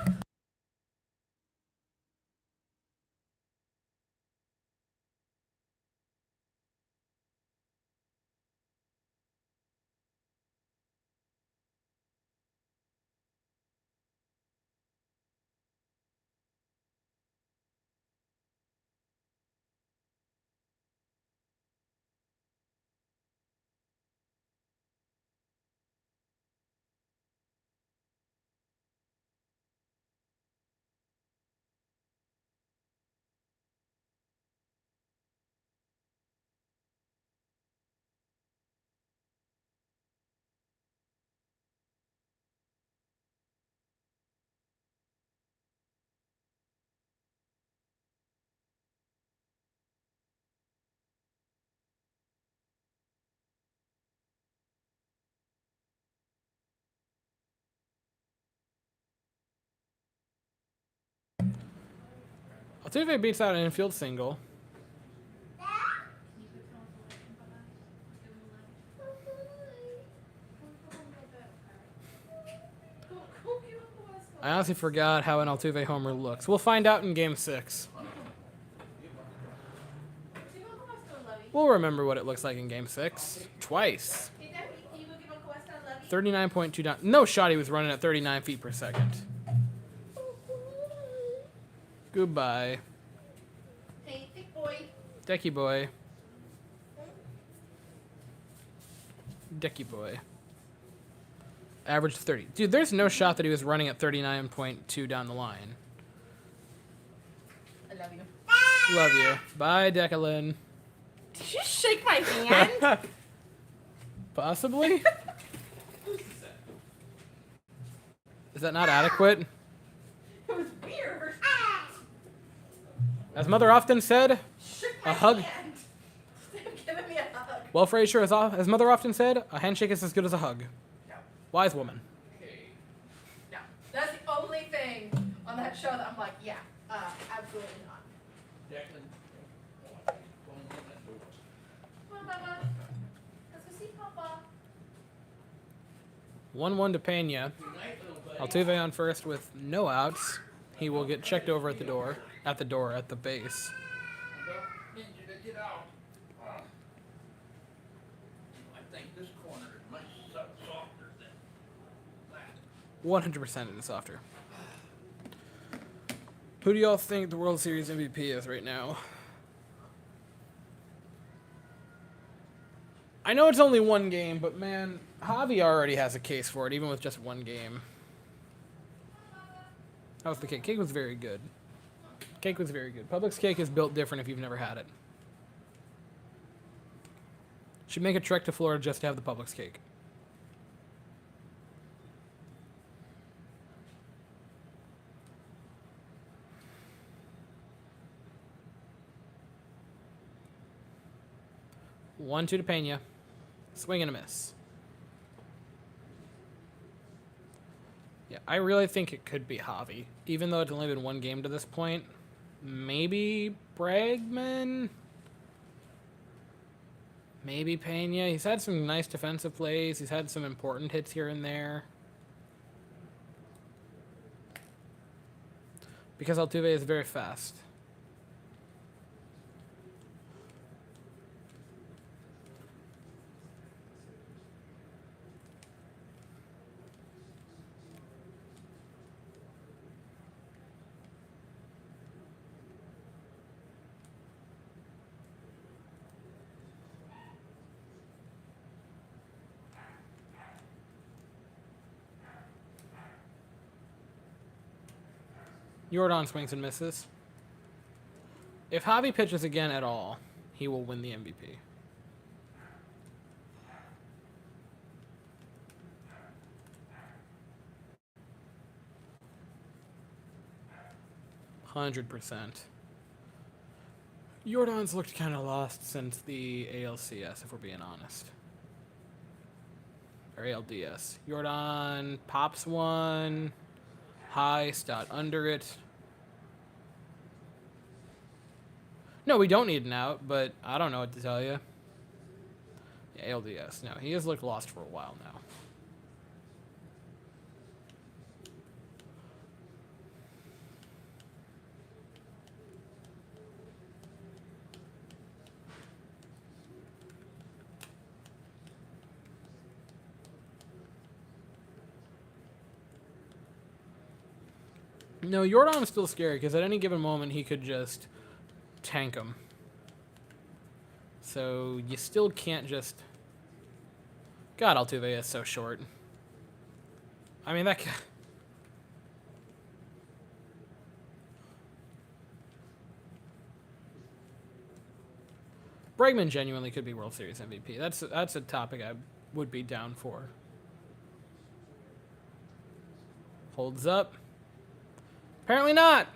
Altuve beats out an infield single. I honestly forgot how an Altuve homer looks. We'll find out in Game 6. We'll remember what it looks like in Game 6. Twice. 39.2 down. No shot he was running at 39 feet per second. Goodbye. Hey, thick boy. Decky boy. Decky boy. Average 30. Dude, there's no shot that he was running at 39.2 down the line. I love you. Love you. Bye, Declan. Did you shake my hand? Possibly? Is that not adequate? It was weird. As Mother often said, Shook a my hug. hand. Stop giving me a hug. Well, Frazier, as Mother often said, a handshake is as good as a hug. Wise woman. No, that's the only thing on that show that I'm like, yeah, absolutely not. Declan. Go and open that door. Come on, Bubba. Let's go see Papa. 1-1 to Pena. Good night, little buddy. Altuve on first with no outs. He will get checked over at the door. At the base. Need you to get out. I think this corner is much softer than that. 100% it is softer. Who do y'all think the World Series MVP is right now? I know it's only 1 game, but man, Javi already has a case for it, even with just 1 game. How was the cake? Cake was very good. Cake was very good. Publix cake is built different if you've never had it. Should make a trek to Florida just to have the Publix cake. One, 2 to Pena. Swing and a miss. Yeah, I really think it could be Javi. Even though it's only been 1 game to this point. Maybe Bregman? Maybe Pena. He's had some nice defensive plays. He's had some important hits here and there. Because Altuve is very fast. Jordan swings and misses. If Javi pitches again at all, he will win the MVP. %. Jordan's looked kind of lost since the ALCS, if we're being honest. Or ALDS. Jordan pops one. High, stot under it. No, we don't need an out, but I don't know what to tell you. Yeah, ALDS. No, he has looked lost for a while now. No, Jordan is still scary because at any given moment he could just tank him. So you still can't just... God, Altuve is so short. I mean, that... Bregman genuinely could be World Series MVP. That's a topic I would be down for. Holds up. Apparently not.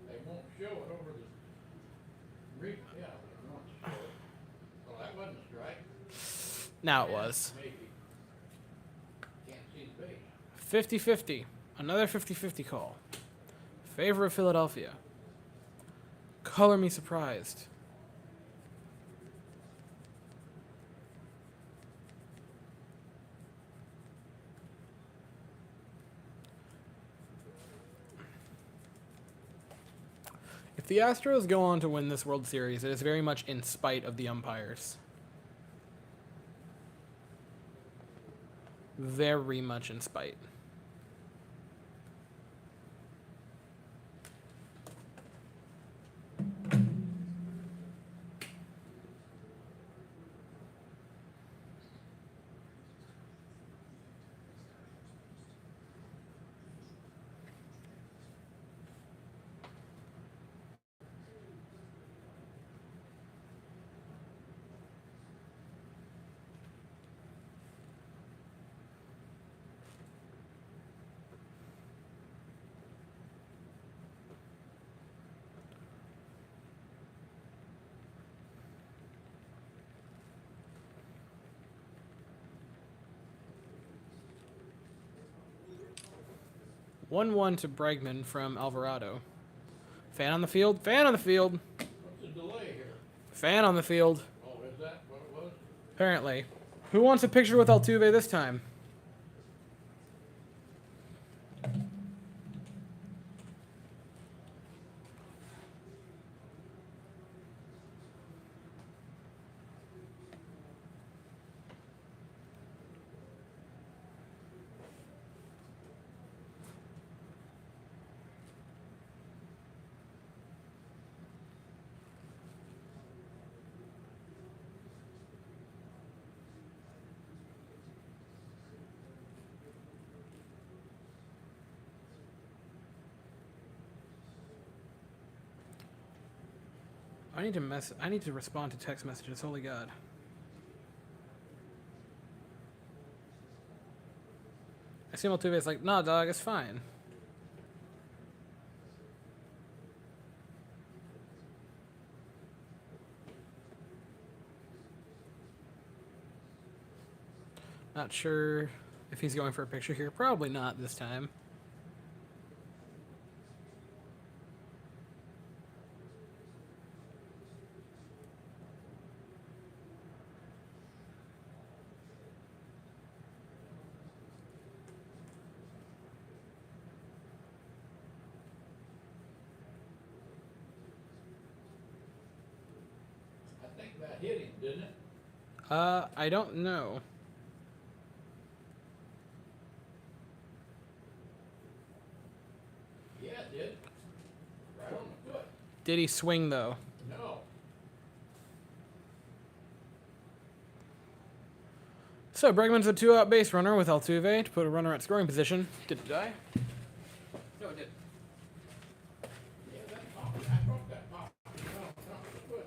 They won't show it over the yeah, they won't show it. Well, that wasn't a strike. Now it was. Maybe. Can't see the base. 50-50. Another 50-50 call. Favor of Philadelphia. Color me surprised. If the Astros go on to win this World Series, it is very much in spite of the umpires. Very much in spite. One to Bregman from Alvarado. Fan on the field. Fan on the field. What's the delay here? Fan on the field. Oh, is that what it was? Apparently. Who wants a picture with Altuve this time? I need to respond to text messages. Holy God. I see Altuve is like, nah, dog, it's fine. Not sure if he's going for a picture here. Probably not this time. I think that hit him, didn't it? I don't know. Yeah, it did. Right on the foot. Did he swing, though? No. So, Bregman's a two-out base runner with Altuve to put a runner at scoring position. Did it die? No, it did. Yeah, that popped. I thought that popped. No, not the foot.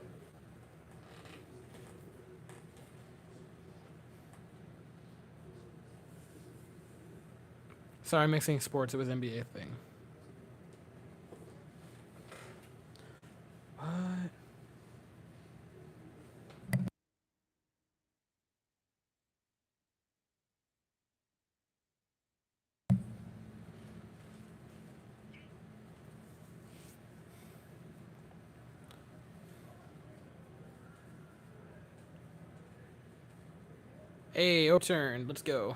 Sorry, mixing sports. It was NBA thing. What? Hey, overturned. Let's go.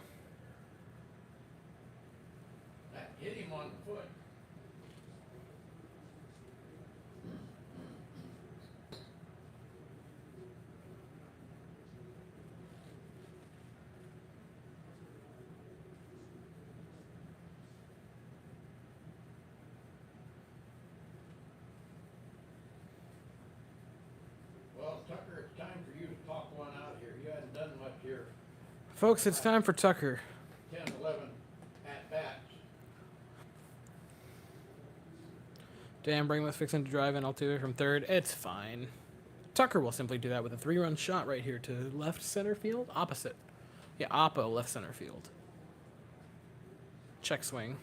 That hit him on the foot. Well, Tucker, it's time for you to talk one out here. You haven't done much here. Folks, it's time for Tucker. 10, 11 at-bats. Damn, Bringham's fixing to drive in Altuve from third. It's fine. Tucker will simply do that with a 3-run shot right here to left center field. Opposite. Yeah, oppo left center field. Check swing.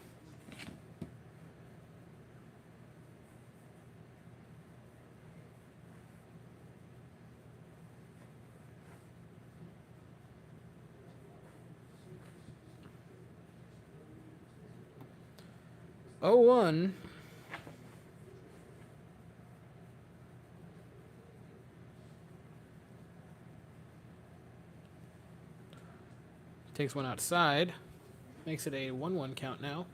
Oh, 1. Takes one outside. Makes it a 1-1 count now.